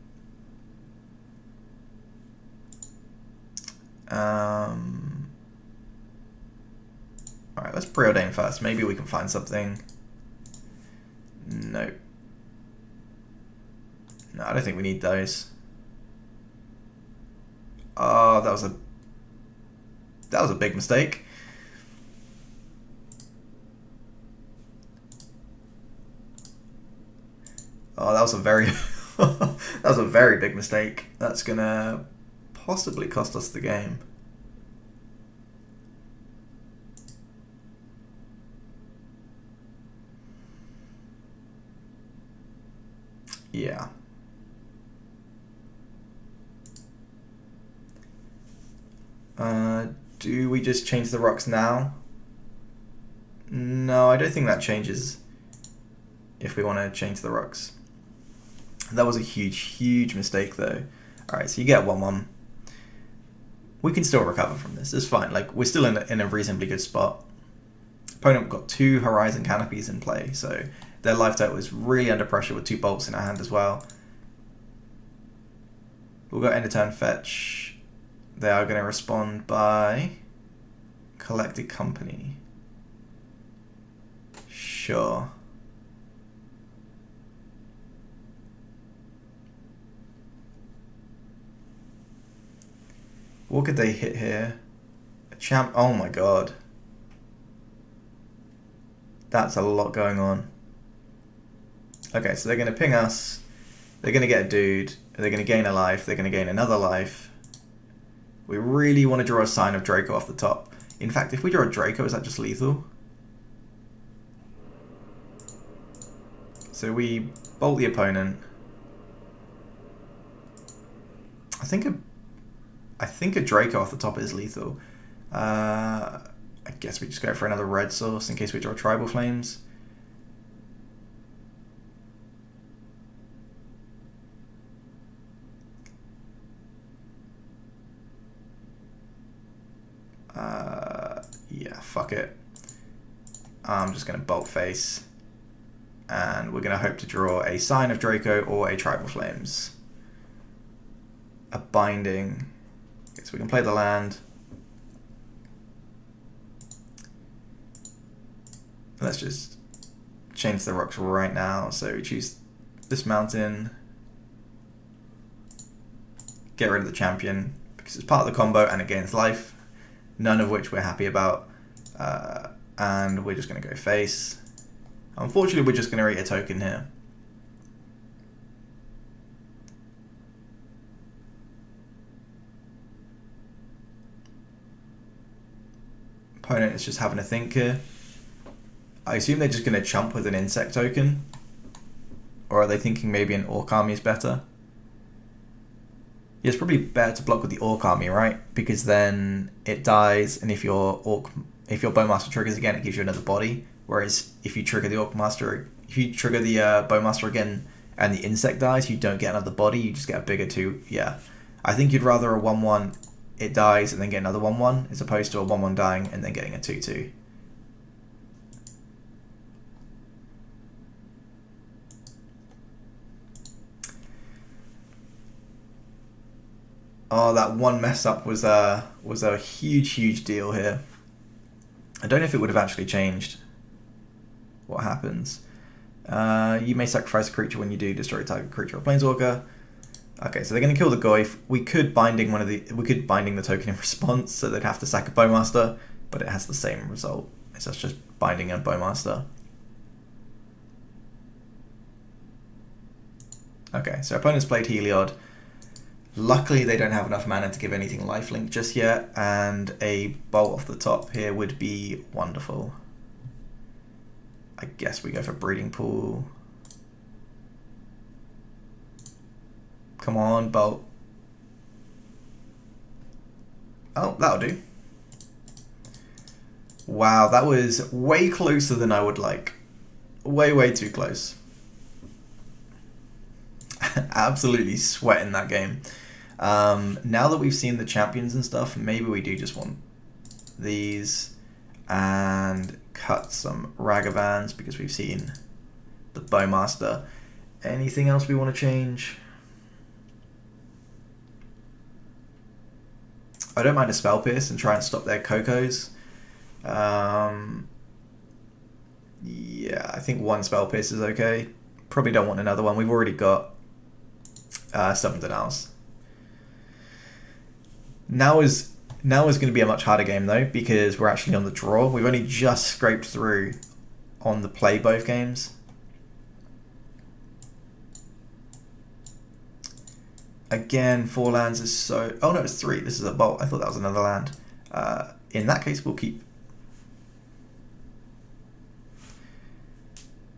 Alright, let's Preordain first. Maybe we can find something. Nope. No, I don't think we need those. Oh, that was a big mistake. Oh, that was a very that was a very big mistake. That's gonna possibly cost us the game. Yeah. Do we just change the rocks now? No, I don't think that changes if we want to change the rocks. That was a huge mistake though. Alright, so you get 1-1. We can still recover from this. It's fine. Like, we're still in a reasonably good spot. Opponent got 2 Horizon Canopies in play, so their life total was really under pressure with 2 bolts in our hand as well. We'll go end of turn fetch. They are going to respond by Collected Company. Sure. What could they hit here? A champ. Oh my god. That's a lot going on. Okay, so they're going to ping us. They're going to get a dude. They're going to gain a life. They're going to gain another life. We really want to draw a sign of Draco off the top. In fact, if we draw a Draco, is that just lethal? So we bolt the opponent. I think a Draco off the top is lethal. I guess we just go for another red source in case we draw Tribal Flames. Yeah, fuck it. I'm just going to bolt face. And we're going to hope to draw a Sign of Draco or a Tribal Flames. A Binding. Okay, so we can play the land. Let's just change the rocks right now. So we choose this mountain. Get rid of the champion because it's part of the combo and it gains life. None of which we're happy about. And we're just going to go face. Unfortunately, we're just going to rate a token here. Opponent is just having a think here. I assume they're just going to chump with an insect token. Or are they thinking maybe an Orc Army is better? Yeah, it's probably better to block with the Orc Army, right? Because then it dies, and if your Bowmaster triggers again, it gives you another body. Whereas if you trigger the Bowmaster again and the insect dies, you don't get another body, you just get a bigger 2. Yeah. I think you'd rather a 1-1, it dies, and then get another 1-1, as opposed to a 1-1 dying and then getting a 2-2. Oh, that one mess up was a huge deal here. I don't know if it would have actually changed what happens. You may sacrifice a creature when you do destroy a target creature or planeswalker. Okay, so they're going to kill the Goyf. We could binding the token in response, so they'd have to sack a Bowmaster, but it has the same result. It's just binding a Bowmaster. Okay, so opponents played Heliod. Luckily, they don't have enough mana to give anything lifelink just yet, and a bolt off the top here would be wonderful. I guess we go for Breeding Pool. Come on, bolt. Oh, that'll do. Wow, that was way closer than I would like. Way too close. Absolutely sweating that game. Now that we've seen the champions and stuff, maybe we do just want these. and cut some Ragavans because we've seen the Bowmaster. Anything else we want to change? I don't mind a Spell Pierce and try and stop their Cocos. Yeah, I think one Spell Pierce is okay. Probably don't want another one. We've already got something else. Now is going to be a much harder game though, because we're actually on the draw. We've only just scraped through on the play both games. Again, 4 lands is so... Oh no, it's 3. This is a bolt. I thought that was another land. In that case, we'll keep.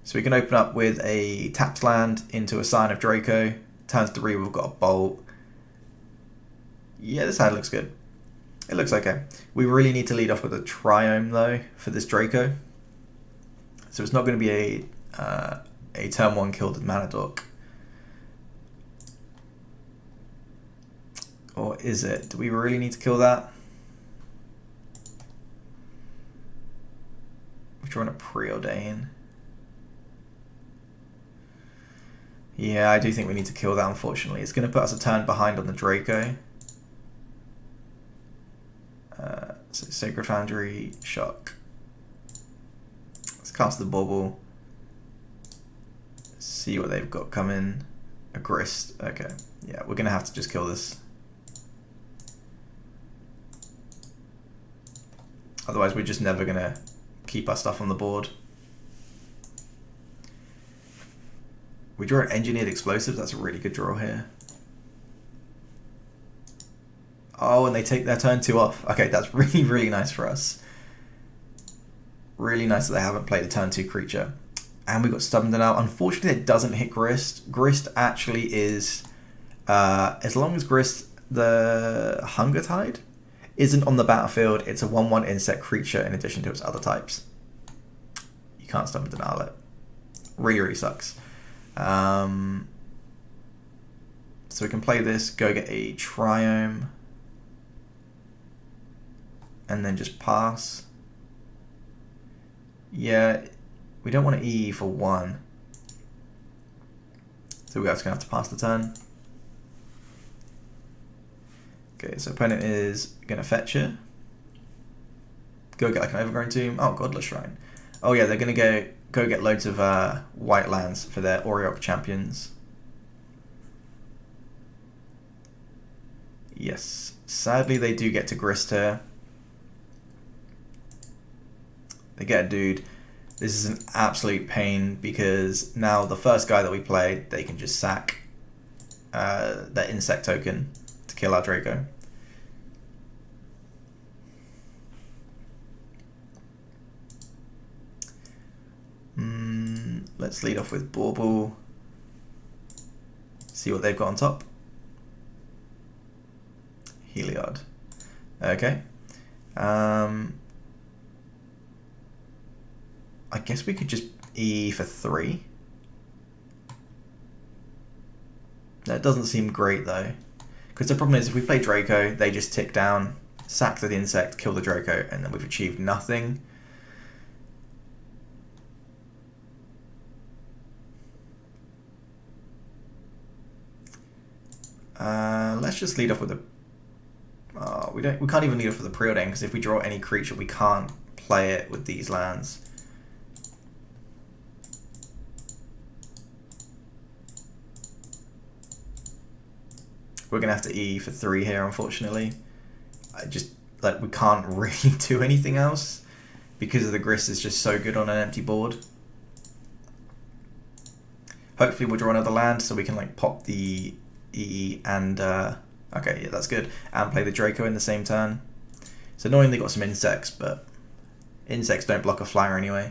So we can open up with a tapped land into a Sign of Draco. Turn 3, we've got a bolt. Yeah, this hand looks good. It looks okay. We really need to lead off with a Triome though for this Draco. So it's not going to be a turn 1 killed with Mana Dork. Or is it? Do we really need to kill that? We've drawn a Preordain. Yeah, I do think we need to kill that, unfortunately. It's going to put us a turn behind on the Draco. So Sacred Foundry, Shock. Let's cast the Bauble. See what they've got coming. A Grist. Okay. Yeah, we're going to have to just kill this. Otherwise, we're just never going to keep our stuff on the board. We draw an Engineered Explosives. That's a really good draw here. Oh, and they take their turn 2 off. Okay, that's really, really nice for us. Really nice that they haven't played the turn 2 creature. And we got Stubborn Denial. Unfortunately, it doesn't hit Grist. Grist actually is, as long as Grist, the Hunger Tide, isn't on the battlefield, it's a 1/1 insect creature in addition to its other types. You can't Stubborn Denial it. Really, really sucks. So we can play this, go get a Triome, and then just pass. Yeah, we don't want to E for 1. So we're just going to have to pass the turn. Okay, so opponent is going to fetch it. Go get like an Overgrown Tomb. Oh, Godless Shrine. Oh yeah, they're going to go get loads of white lands for their Aureok champions. Yes, sadly they do get to Grist here. They get a dude. This is an absolute pain because now the first guy that we play, they can just sack that insect token to kill our Draco. Let's lead off with Bauble. See what they've got on top. Heliod. Okay. I guess we could just E for 3. That doesn't seem great though. Because the problem is if we play Draco, they just tick down, sack the insect, kill the Draco, and then we've achieved nothing. Let's just lead off with a... we can't even lead off with a Preordain because if we draw any creature, we can't play it with these lands. We're gonna have to E for 3 here, unfortunately. We can't really do anything else because of the Grist is just so good on an empty board. Hopefully we'll draw another land so we can like pop the E and okay, yeah, that's good, and play the Draco in the same turn. So annoyingly got some insects, but insects don't block a flyer anyway.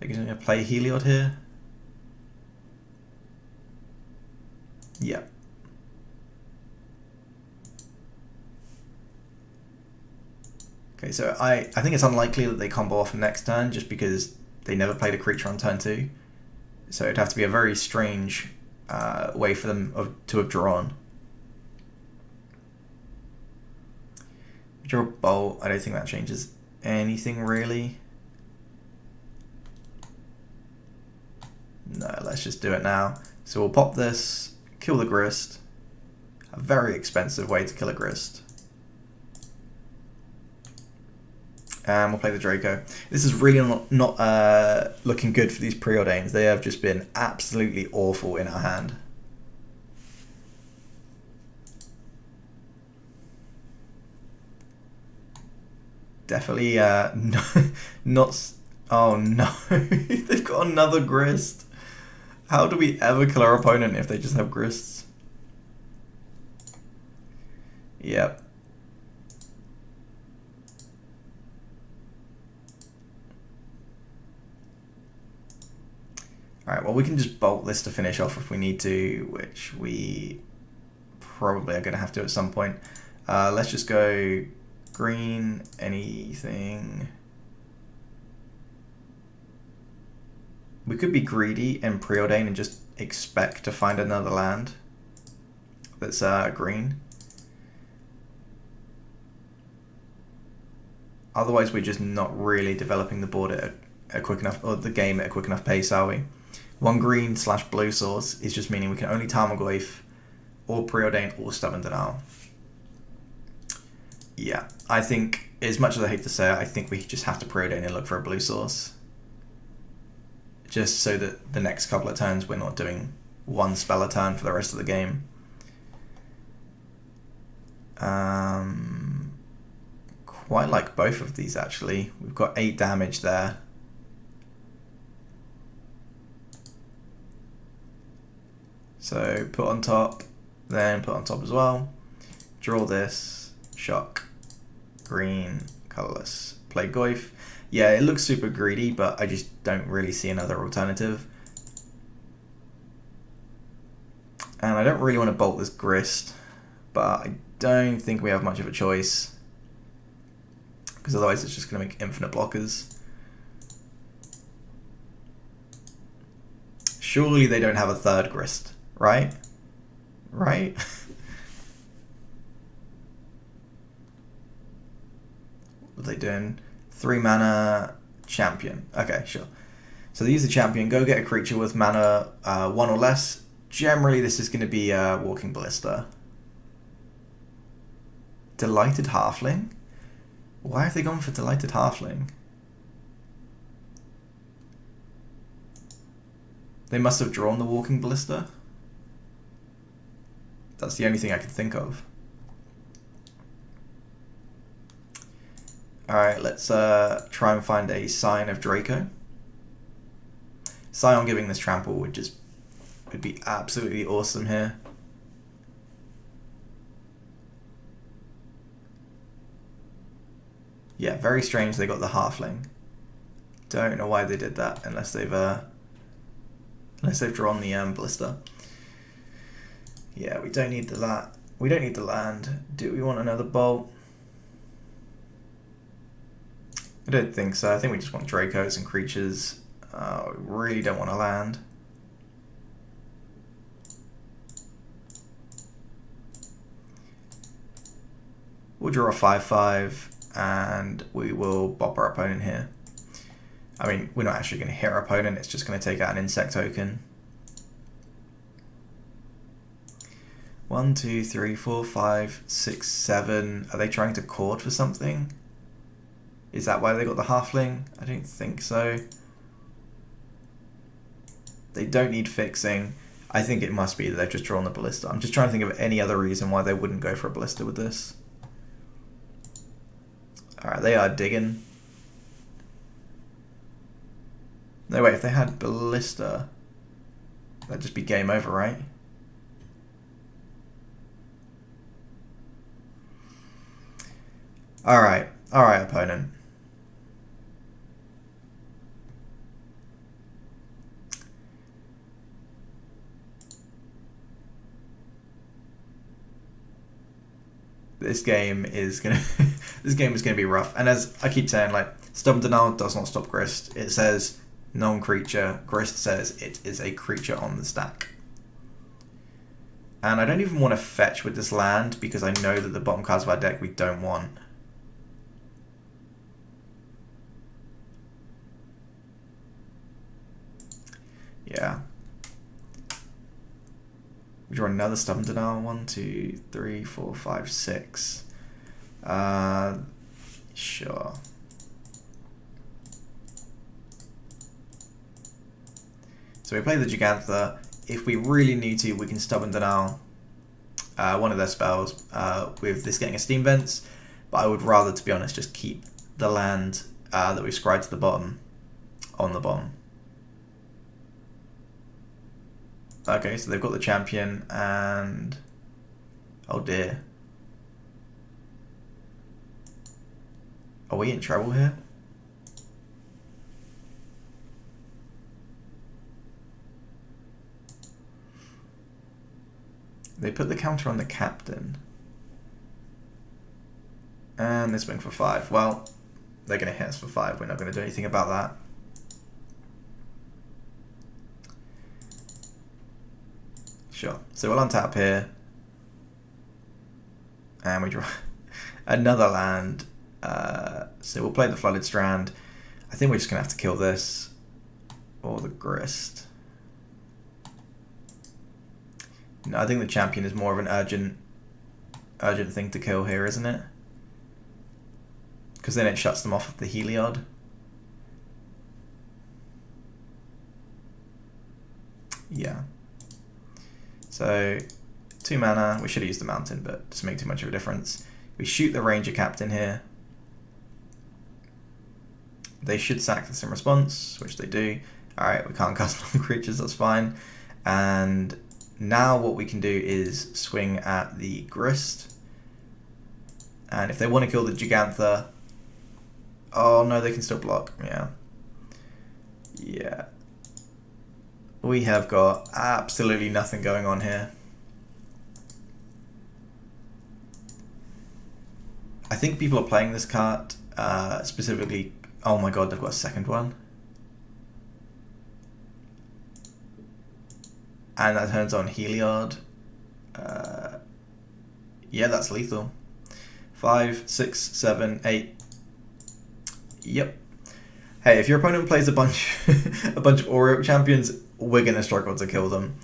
They're gonna play Heliod here. Yeah. Okay, so I think it's unlikely that they combo off next turn just because they never played a creature on turn 2. So it'd have to be a very strange way for them to have drawn. Draw a Bolt, I don't think that changes anything really. No, let's just do it now. So we'll pop this, kill the Grist. A very expensive way to kill a Grist. And we'll play the Draco. This is really not looking good for these Preordains. They have just been absolutely awful in our hand. Definitely no, not... Oh no, they've got another Grist. How do we ever kill our opponent if they just have Grists? Yep. Alright, well we can just bolt this to finish off if we need to, which we probably are going to have to at some point. Let's just go green, anything. We could be greedy and Preordain and just expect to find another land that's green. Otherwise we're just not really developing the board at a quick enough, or the game at a quick enough pace, are we? One green / blue source is just meaning we can only Tarmogoyf or Preordain or Stubborn Denial. Yeah, I think, as much as I hate to say it, I think we just have to Preordain and look for a blue source. Just so that the next couple of turns we're not doing one spell a turn for the rest of the game. Quite like both of these actually. We've got 8 damage there. So put on top, then put on top as well. Draw this, shock, green, colourless, play Goyf. Yeah, it looks super greedy, but I just don't really see another alternative. And I don't really want to bolt this Grist, but I don't think we have much of a choice. Because otherwise it's just going to make infinite blockers. Surely they don't have a third Grist, right? Right? What are they doing? 3 mana champion. Okay, sure. So they use the champion, go get a creature with mana 1 or less. Generally this is going to be Walking Ballista. Delighted Halfling? Why have they gone for Delighted Halfling? They must have drawn the Walking Ballista. That's the only thing I can think of. Alright, let's try and find a sign of Draco. Scion giving this trample would be absolutely awesome here. Yeah, very strange they got the Halfling. Don't know why they did that unless they've drawn the Ballista. Yeah, we don't need we don't need the land. Do we want another bolt? I don't think so. I think we just want Dracos and creatures. We really don't want to land. We'll draw a 5/5 and we will bop our opponent here. I mean, we're not actually going to hit our opponent, it's just going to take out an insect token. 1, 2, 3, 4, 5, 6, 7. Are they trying to court for something? Is that why they got the Halfling? I don't think so. They don't need fixing. I think it must be that they've just drawn the Ballista. I'm just trying to think of any other reason why they wouldn't go for a Ballista with this. Alright, they are digging. No, wait, if they had Ballista, that'd just be game over, right? Alright, opponent. This game is gonna be rough. And as I keep saying, like, Stubborn Denial does not stop Grist. It says non-creature. Grist says it is a creature on the stack. And I don't even want to fetch with this land because I know that the bottom cards of our deck we don't want. Yeah. We draw another Stubborn Denial. 1, 2, 3, 4, 5, 6. Sure. So we play the Gigantha. If we really need to, we can Stubborn Denial one of their spells with this getting a Steam Vents. But I would rather, to be honest, just keep the land that we've scribed to the bottom on the bottom. Okay, so they've got the champion and... oh dear. Are we in trouble here? They put the counter on the captain. And they swing for 5. Well, they're going to hit us for 5. We're not going to do anything about that. Sure. So we'll untap here. And we draw another land. So we'll play the Flooded Strand. I think we're just going to have to kill this. Or the Grist. No, I think the champion is more of an urgent thing to kill here, isn't it? Because then it shuts them off of the Heliod. Yeah. So, 2 mana. We should have used the mountain, but it doesn't make too much of a difference. We shoot the Ranger Captain here. They should sack this in response, which they do. Alright, we can't cast long creatures, that's fine. And now what we can do is swing at the Grist. And if they want to kill the Gigantha... oh no, they can still block. Yeah. Yeah. We have got absolutely nothing going on here. I think people are playing this card specifically... oh my god, they've got a second one. And that turns on Heliod. Yeah, that's lethal. 5, 6, 7, 8. Yep. Hey, if your opponent plays a bunch of Oreo champions, we're gonna struggle to kill them.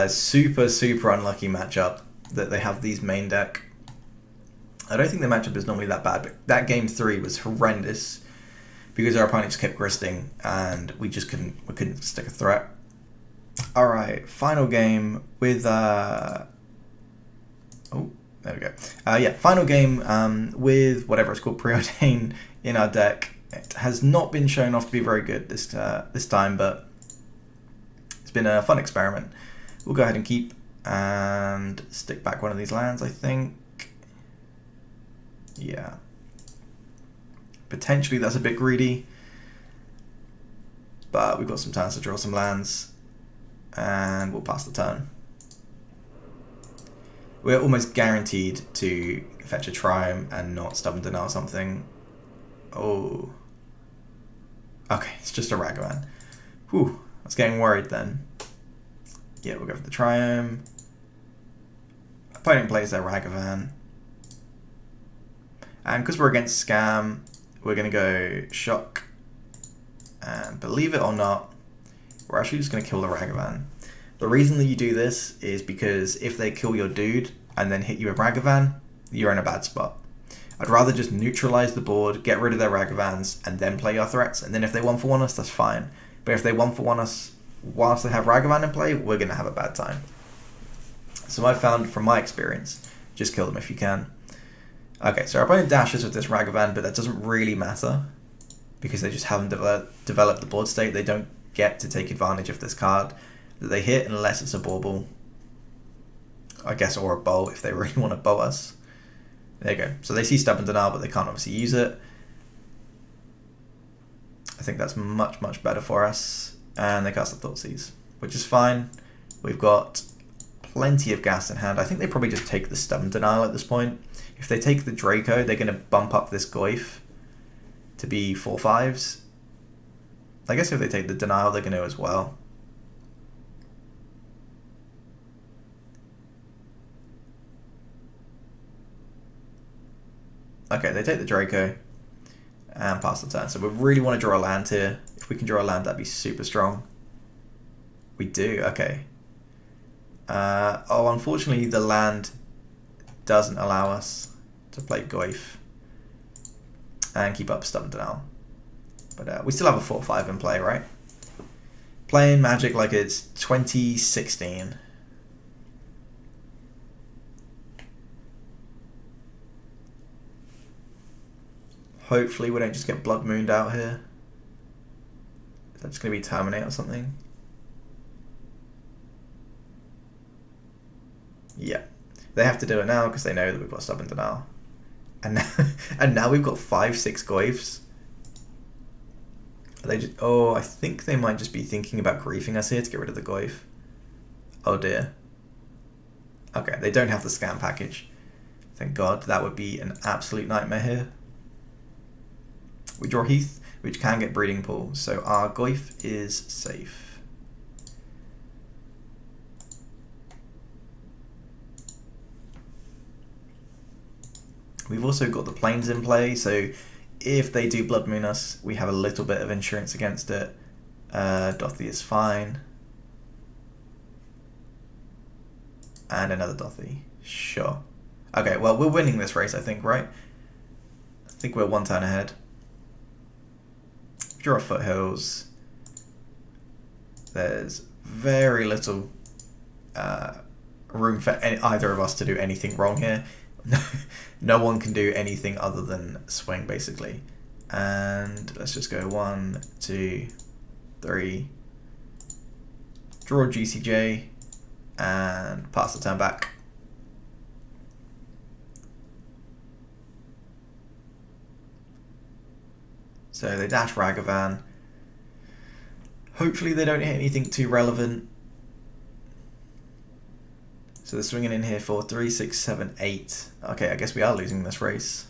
Super unlucky matchup that they have these main deck. I don't think the matchup is normally that bad, but that game 3 was horrendous because our opponent just kept gristing and we couldn't stick a threat. Alright, final game with oh, there we go. Yeah, final game with whatever it's called, Preordain in our deck. It has not been shown off to be very good this time, but it's been a fun experiment. We'll go ahead and keep and stick back one of these lands, I think. Yeah. Potentially that's a bit greedy, but we've got some chance to draw some lands. And we'll pass the turn. We're almost guaranteed to fetch a Triumph and not Stubborn Denial something. Oh. Okay, it's just a Ragavan. Whew, I was getting worried then. Yeah, we'll go for the Triumph. Opponent plays their Ragavan. And because we're against Scam, we're going to go Shock. And believe it or not, we're actually just going to kill the Ragavan. The reason that you do this is because if they kill your dude and then hit you with Ragavan, you're in a bad spot. I'd rather just neutralize the board, get rid of their Ragavans, and then play your threats. And then if they 1-for-1 us, that's fine. But if they 1-for-1 us whilst they have Ragavan in play, we're going to have a bad time. So I've found, from my experience, just kill them if you can. Okay, so our opponent dashes with this Ragavan, but that doesn't really matter because they just haven't developed the board state. They don't get to take advantage of this card that they hit unless it's a bauble, I guess, or a bow if they really want to bow us. There you go. So they see Stubborn Denial, but they can't obviously use it. I think that's much better for us. And they cast the Thoughtseize, which is fine. We've got plenty of gas in hand. I think they probably just take the Stubborn Denial at this point. If they take the Draco, they're going to bump up this Goyf to be 4/5s. I guess if they take the Denial, they're going to as well. Okay, they take the Draco and pass the turn. So we really want to draw a land here. If we can draw a land, that'd be super strong. We do, okay. Oh, unfortunately the land doesn't allow us to play Goyf and keep up Stubborn Denial. But we still have a 4-5 in play, right? Playing Magic like it's 2016. Hopefully we don't just get Blood Mooned out here. Is that just going to be Terminate or something? Yeah. They have to do it now because they know that we've got Stubborn Denial. And now we've got 5-6 Goyfs. They just, oh, I think they might just be thinking about griefing us here to get rid of the Goyf. Oh dear. Okay, they don't have the scan package. Thank God, that would be an absolute nightmare here. We draw Heath, which can get Breeding Pool, so our Goyf is safe. We've also got the Plains in play, so if they do Blood Moon us, we have a little bit of insurance against it. Dothy is fine. And another Dothy. Sure. Okay, well, we're winning this race, I think, right? I think we're 1 turn ahead. Draw Foothills. There's very little room for either of us to do anything wrong here. No one can do anything other than swing, basically. And let's just go 1, 2, 3. Draw GCJ and pass the turn back. So they dash Ragavan. Hopefully they don't hit anything too relevant. So they're swinging in here for 3, 6, 7, 8. Okay, I guess we are losing this race.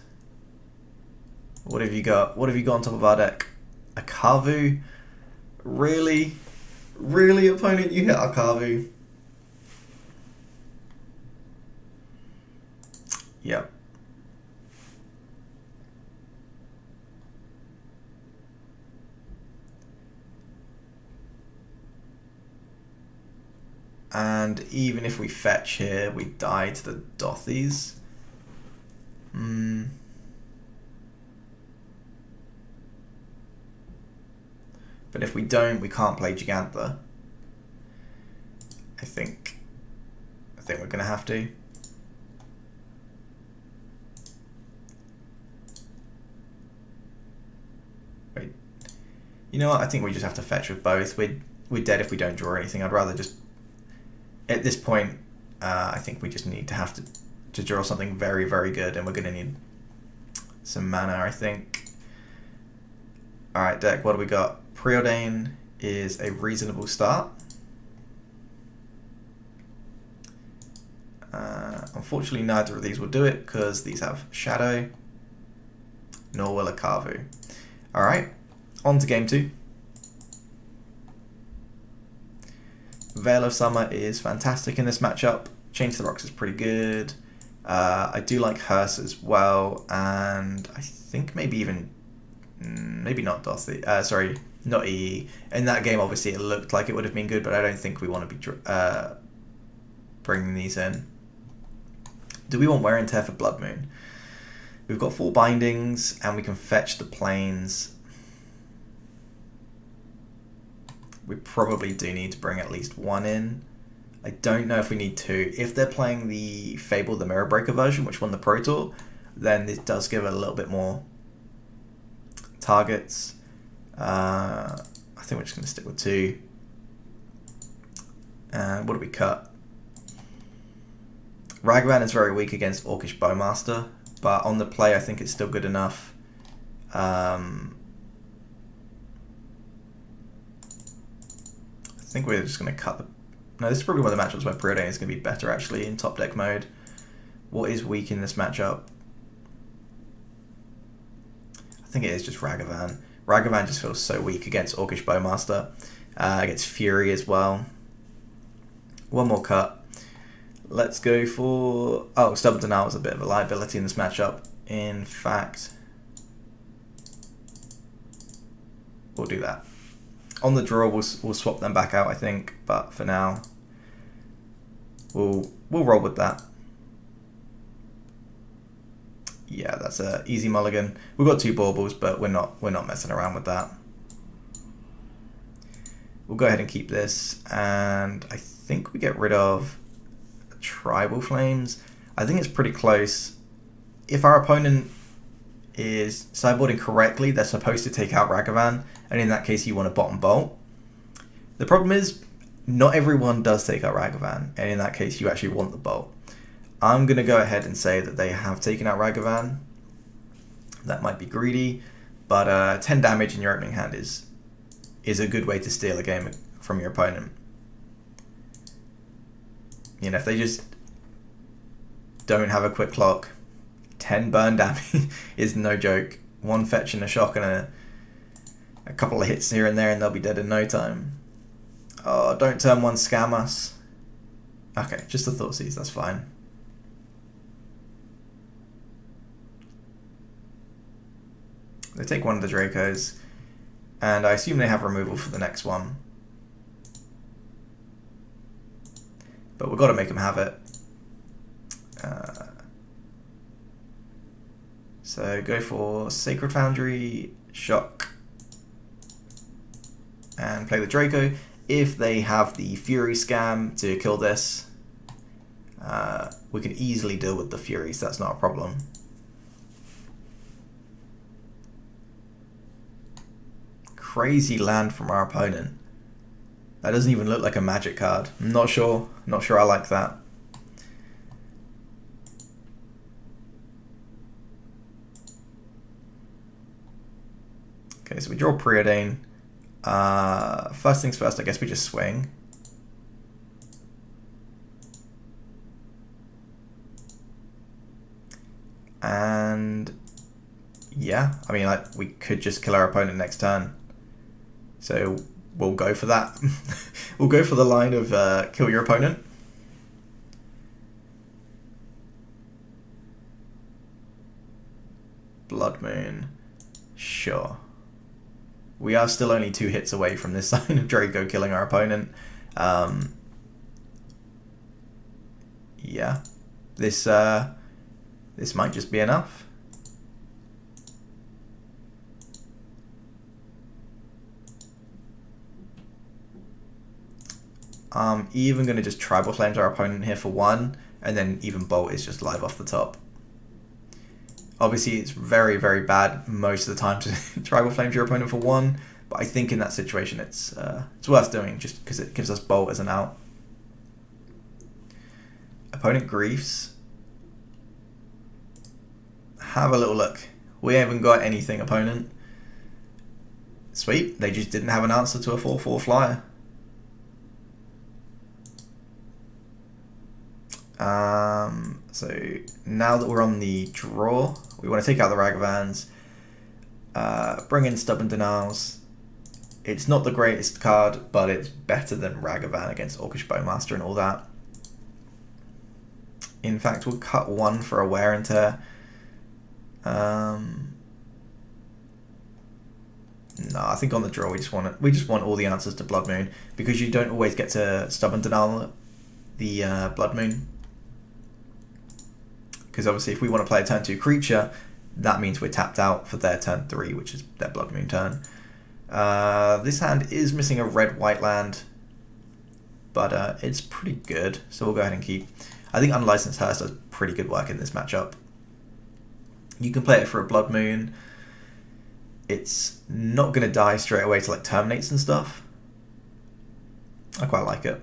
What have you got? What have you got on top of our deck? A Kavu? Really? Really, opponent? You hit our Kavu? Yep. And even if we fetch here, we die to the Dothies. But if we don't, we can't play Gigantha. I think we're gonna have to. Wait. You know what? I think we just have to fetch with both. We're dead if we don't draw anything. I'd rather just. At this point, I think we just need to draw something very, very good, and we're going to need some mana, I think. Alright, deck, what do we got? Preordain is a reasonable start. Unfortunately, neither of these will do it, because these have Shadow, nor will a Kavu. Alright, on to game 2. Veil of Summer is fantastic in this matchup. Chain to the Rocks is pretty good. I do like Hearse as well, and I think maybe even, maybe not Dothy. Sorry, not EE. In that game, obviously, it looked like it would have been good, but I don't think we want to be bringing these in. Do we want Wear and Tear for Blood Moon? We've got 4 bindings, and we can fetch the Plains. We probably do need to bring at least 1 in. I don't know if we need 2. If they're playing the Fable the Mirror Breaker version, which won the Pro Tour, then this does give it a little bit more targets. I think we're just going to stick with 2. And what do we cut? Ragavan is very weak against Orcish Bowmaster, but on the play I think it's still good enough. I think we're just going to cut the... No, this is probably one of the matchups where Preordain is going to be better actually in top deck mode. What is weak in this matchup? I think it is just Ragavan. Ragavan just feels so weak against Orcish Bowmaster. Against Fury as well. One more cut. Let's go for... Oh, Stubborn Denial was a bit of a liability in this matchup. In fact, we'll do that. On the draw, we'll swap them back out, I think. But for now, we'll roll with that. Yeah, that's a easy mulligan. We've got 2 baubles, but we're not messing around with that. We'll go ahead and keep this, and I think we get rid of Tribal Flames. I think it's pretty close. If our opponent is sideboarding correctly, they're supposed to take out Ragavan, and in that case you want a bottom bolt. The problem is, not everyone does take out Ragavan, and in that case you actually want the bolt. I'm going to go ahead and say that they have taken out Ragavan. That might be greedy, but 10 damage in your opening hand is a good way to steal a game from your opponent. You know, if they just don't have a quick clock, 10 burn damage is no joke. 1 fetch and a shock and a couple of hits here and there and they'll be dead in no time. Oh, don't turn 1 scam us. Okay, just a Thoughtseize, that's fine. They take 1 of the Dracos, and I assume they have removal for the next one. But we've got to make them have it. So go for Sacred Foundry, Shock, and play the Draco. If they have the Fury Scam to kill this, we can easily deal with the Fury, so that's not a problem. Crazy land from our opponent. That doesn't even look like a magic card. I'm not sure I like that. Okay, so we draw Preordain. First things first, I guess we just swing. And yeah, I mean, like, we could just kill our opponent next turn. So we'll go for that. We'll go for the line of kill your opponent. Blood Moon. Sure. We are still only 2 hits away from this sign of Draco killing our opponent. Yeah. This might just be enough. I'm even going to just Tribal Flames our opponent here for 1, and then even Bolt is just live off the top. Obviously, it's very, very bad most of the time to Tribal Flames your opponent for 1, but I think in that situation it's worth doing just because it gives us Bolt as an out. Opponent griefs. Have a little look. We haven't got anything, opponent. Sweet, they just didn't have an answer to a 4/4 flyer. So now that we're on the draw, we want to take out the Ragavans, bring in Stubborn Denials. It's not the greatest card, but it's better than Ragavan against Orcish Bowmaster and all that. In fact, we'll cut 1 for a Wear and Tear. No, I think on the draw we just want all the answers to Blood Moon, because you don't always get to Stubborn Denial the Blood Moon. Because obviously if we want to play a turn 2 creature, that means we're tapped out for their turn 3, which is their Blood Moon turn. This hand is missing a red-white land, but it's pretty good, so we'll go ahead and keep. I think Unlicensed Hearse does pretty good work in this matchup. You can play it for a Blood Moon. It's not going to die straight away to like Terminates and stuff. I quite like it.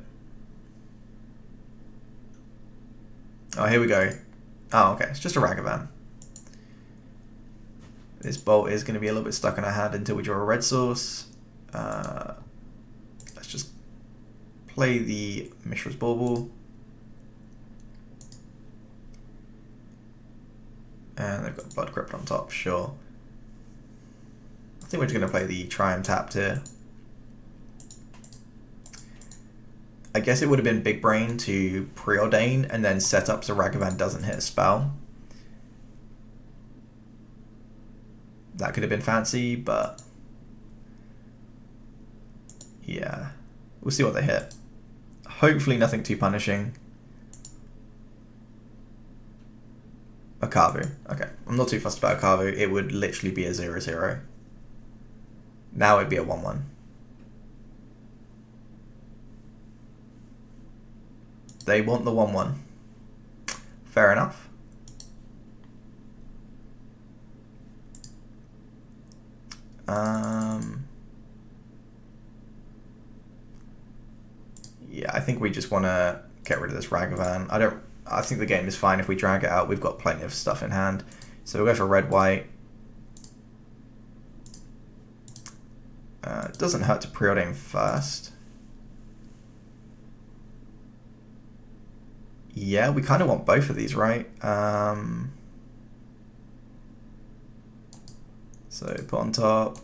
Oh, here we go. Oh, okay, it's just a Ragavan. This Bolt is going to be a little bit stuck in our hand until we draw a red source. Let's just play the Mishra's Bauble. And they've got Blood Crypt on top, sure. I think we're just going to play the Triumph tapped here. I guess it would have been big brain to Preordain and then set up so Ragavan doesn't hit a spell. That could have been fancy, but Yeah. We'll see what they hit. Hopefully nothing too punishing. A Kavu. Okay. I'm not too fussed about a Kavu. It would literally be a 0-0. Now it'd be a 1-1. They want the 1-1. Fair enough. Yeah, I think we just want to get rid of this Ragavan. I think the game is fine if we drag it out. We've got plenty of stuff in hand. So we'll go for red-white. It doesn't hurt to Preordain first. Yeah, we kind of want both of these, right? So put on top,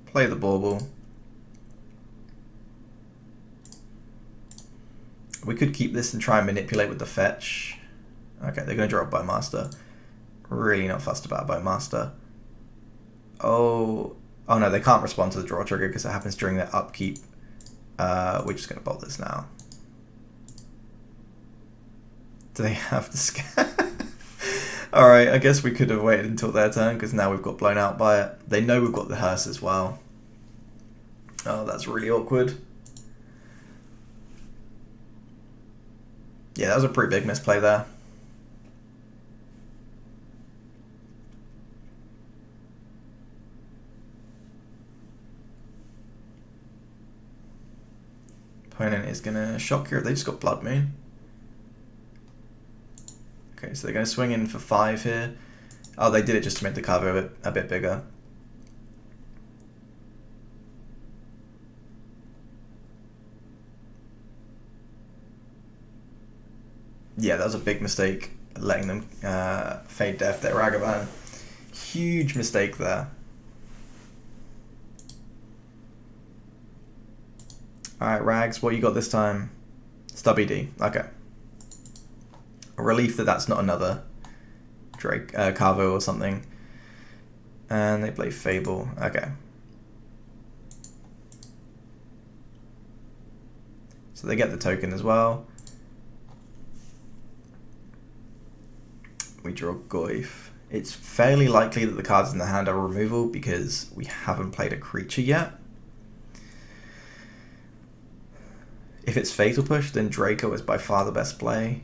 play the bauble. We could keep this and try and manipulate with the fetch. Okay, they're going to draw a Bowmaster. Really not fussed about a Bowmaster. Oh no, they can't respond to the draw trigger because it happens during their upkeep. We're just going to bolt this now. Do they have the scan? Alright, I guess we could have waited until their turn because now we've got blown out by it. They know we've got the hearse as well. Oh, that's really awkward. Yeah, that was a pretty big misplay there. Opponent is going to shock here. They just got Blood Moon. Okay, so they're going to swing in for 5 here. Oh, they did it just to make the cover a bit bigger. Yeah, that was a big mistake, letting them fade death their Ragavan. Huge mistake there. Alright, Rags, what you got this time? Stubby D. Okay. A relief that that's not another Drake, Carvo or something. And they play Fable. Okay. So they get the token as well. We draw Goyf. It's fairly likely that the cards in the hand are removal because we haven't played a creature yet. If it's Fatal Push, then Draco is by far the best play.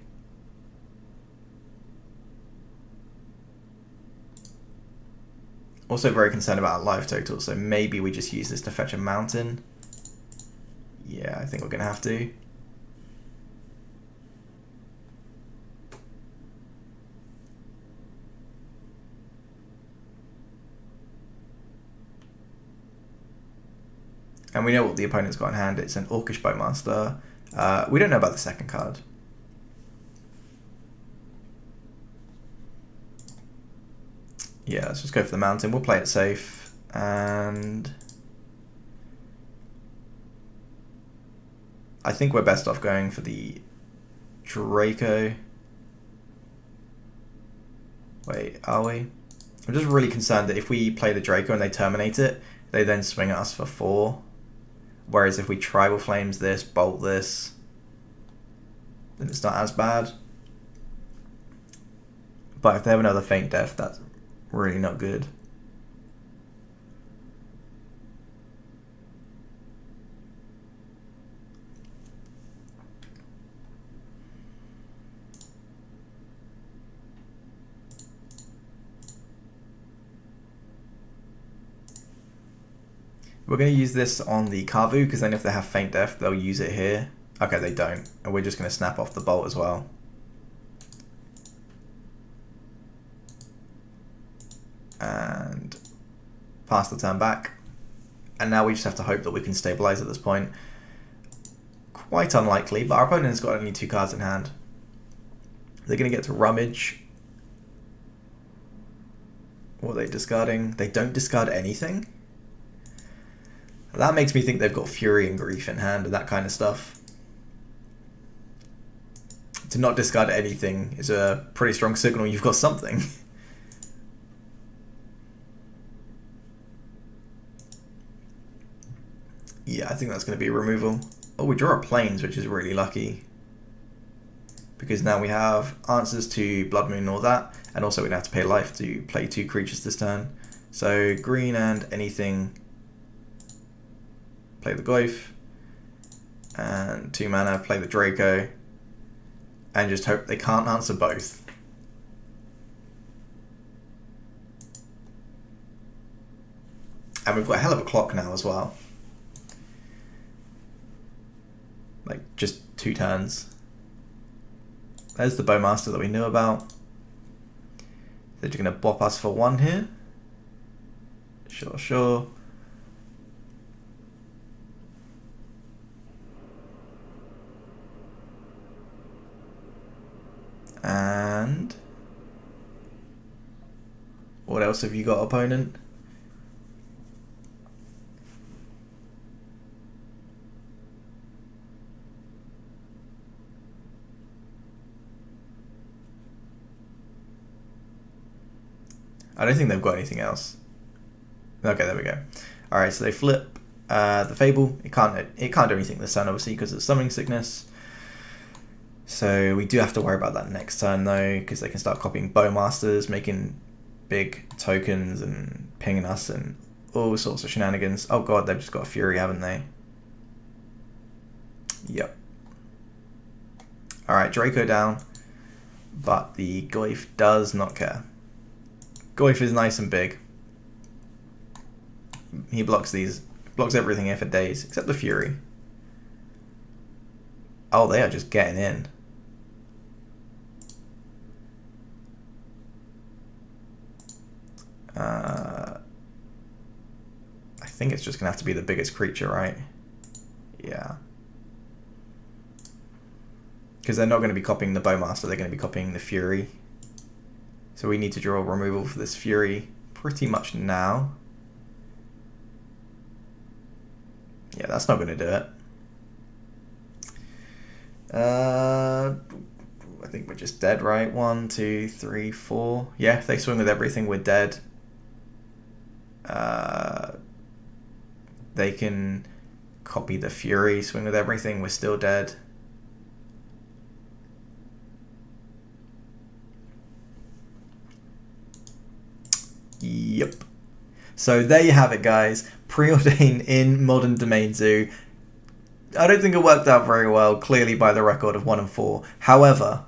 Also very concerned about our life total, so maybe we just use this to fetch a mountain. Yeah, I think we're going to have to. And we know what the opponent's got in hand. It's an Orcish Bowmaster. We don't know about the second card. Yeah, let's just go for the mountain. We'll play it safe. And I think we're best off going for the Draco. Wait, are we? I'm just really concerned that if we play the Draco and they terminate it, they then swing at us for 4. Whereas if we Tribal Flames this, bolt this, then it's not as bad. But if they have another Faint Death, that's really not good. We're going to use this on the Kavu, because then if they have Faint Death, they'll use it here. Okay, they don't. And we're just going to snap off the bolt as well. And pass the turn back. And now we just have to hope that we can stabilize at this point. Quite unlikely, but our opponent's got only 2 cards in hand. They're going to get to Rummage. What are they discarding? They don't discard anything? That makes me think they've got Fury and Grief in hand and that kind of stuff. To not discard anything is a pretty strong signal you've got something. Yeah, I think that's going to be a removal. Oh, we draw a planes, which is really lucky. Because now we have answers to Blood Moon and all that. And also we don't have to pay life to play 2 creatures this turn. So green and anything. Play the Goyf. And 2 mana, play the Draco. And just hope they can't answer both. And we've got a hell of a clock now as well. Like, just 2 turns. There's the Bowmaster that we knew about. They're just going to bop us for 1 here. Sure, sure. And what else have you got, opponent? I don't think they've got anything else. Okay, there we go. All right, so they flip the Fable. It can't do anything this turn, obviously, because it's Summoning Sickness. So we do have to worry about that next turn, though, because they can start copying Bowmasters, making big tokens and pinging us and all sorts of shenanigans. Oh god, they've just got a Fury, haven't they? Yep. All right, Draco down, but the Goyf does not care. Goyf is nice and big. He blocks everything here for days, except the Fury. Oh, they are just getting in. I think it's just going to have to be the biggest creature, right? Yeah. Because they're not going to be copying the Bowmaster, they're going to be copying the Fury. So we need to draw a removal for this Fury pretty much now. Yeah, that's not going to do it. I think we're just dead, right? 1, 2, 3, 4. Yeah, if they swing with everything, we're dead. They can copy the Fury, swing with everything, we're still dead. Yep. So there you have it, guys. Preordain in Modern Domain Zoo. I don't think it worked out very well, clearly by the record of 1 and 4. However,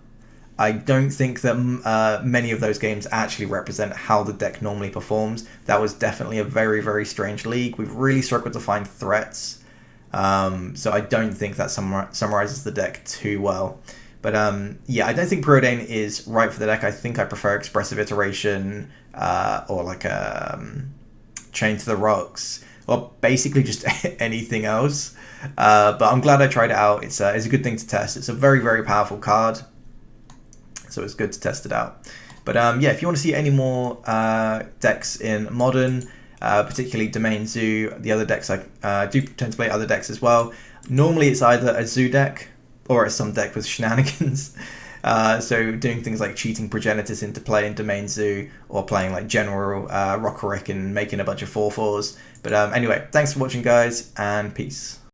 I don't think that many of those games actually represent how the deck normally performs. That was definitely a very, very strange league. We've really struggled to find threats. So I don't think that summarizes the deck too well. But yeah, I don't think Preordain is right for the deck. I think I prefer Expressive Iteration or like Chain to the Rocks, or basically just anything else. But I'm glad I tried it out. It's a good thing to test. It's a very, very powerful card. So it's good to test it out. But yeah, if you want to see any more decks in Modern, particularly Domain Zoo, the other decks, I do tend to play other decks as well. Normally it's either a Zoo deck or it's some deck with shenanigans. So doing things like cheating Progenitus into play in Domain Zoo, or playing like General Rockerick and making a bunch of 4/4s. But anyway, thanks for watching, guys, and peace.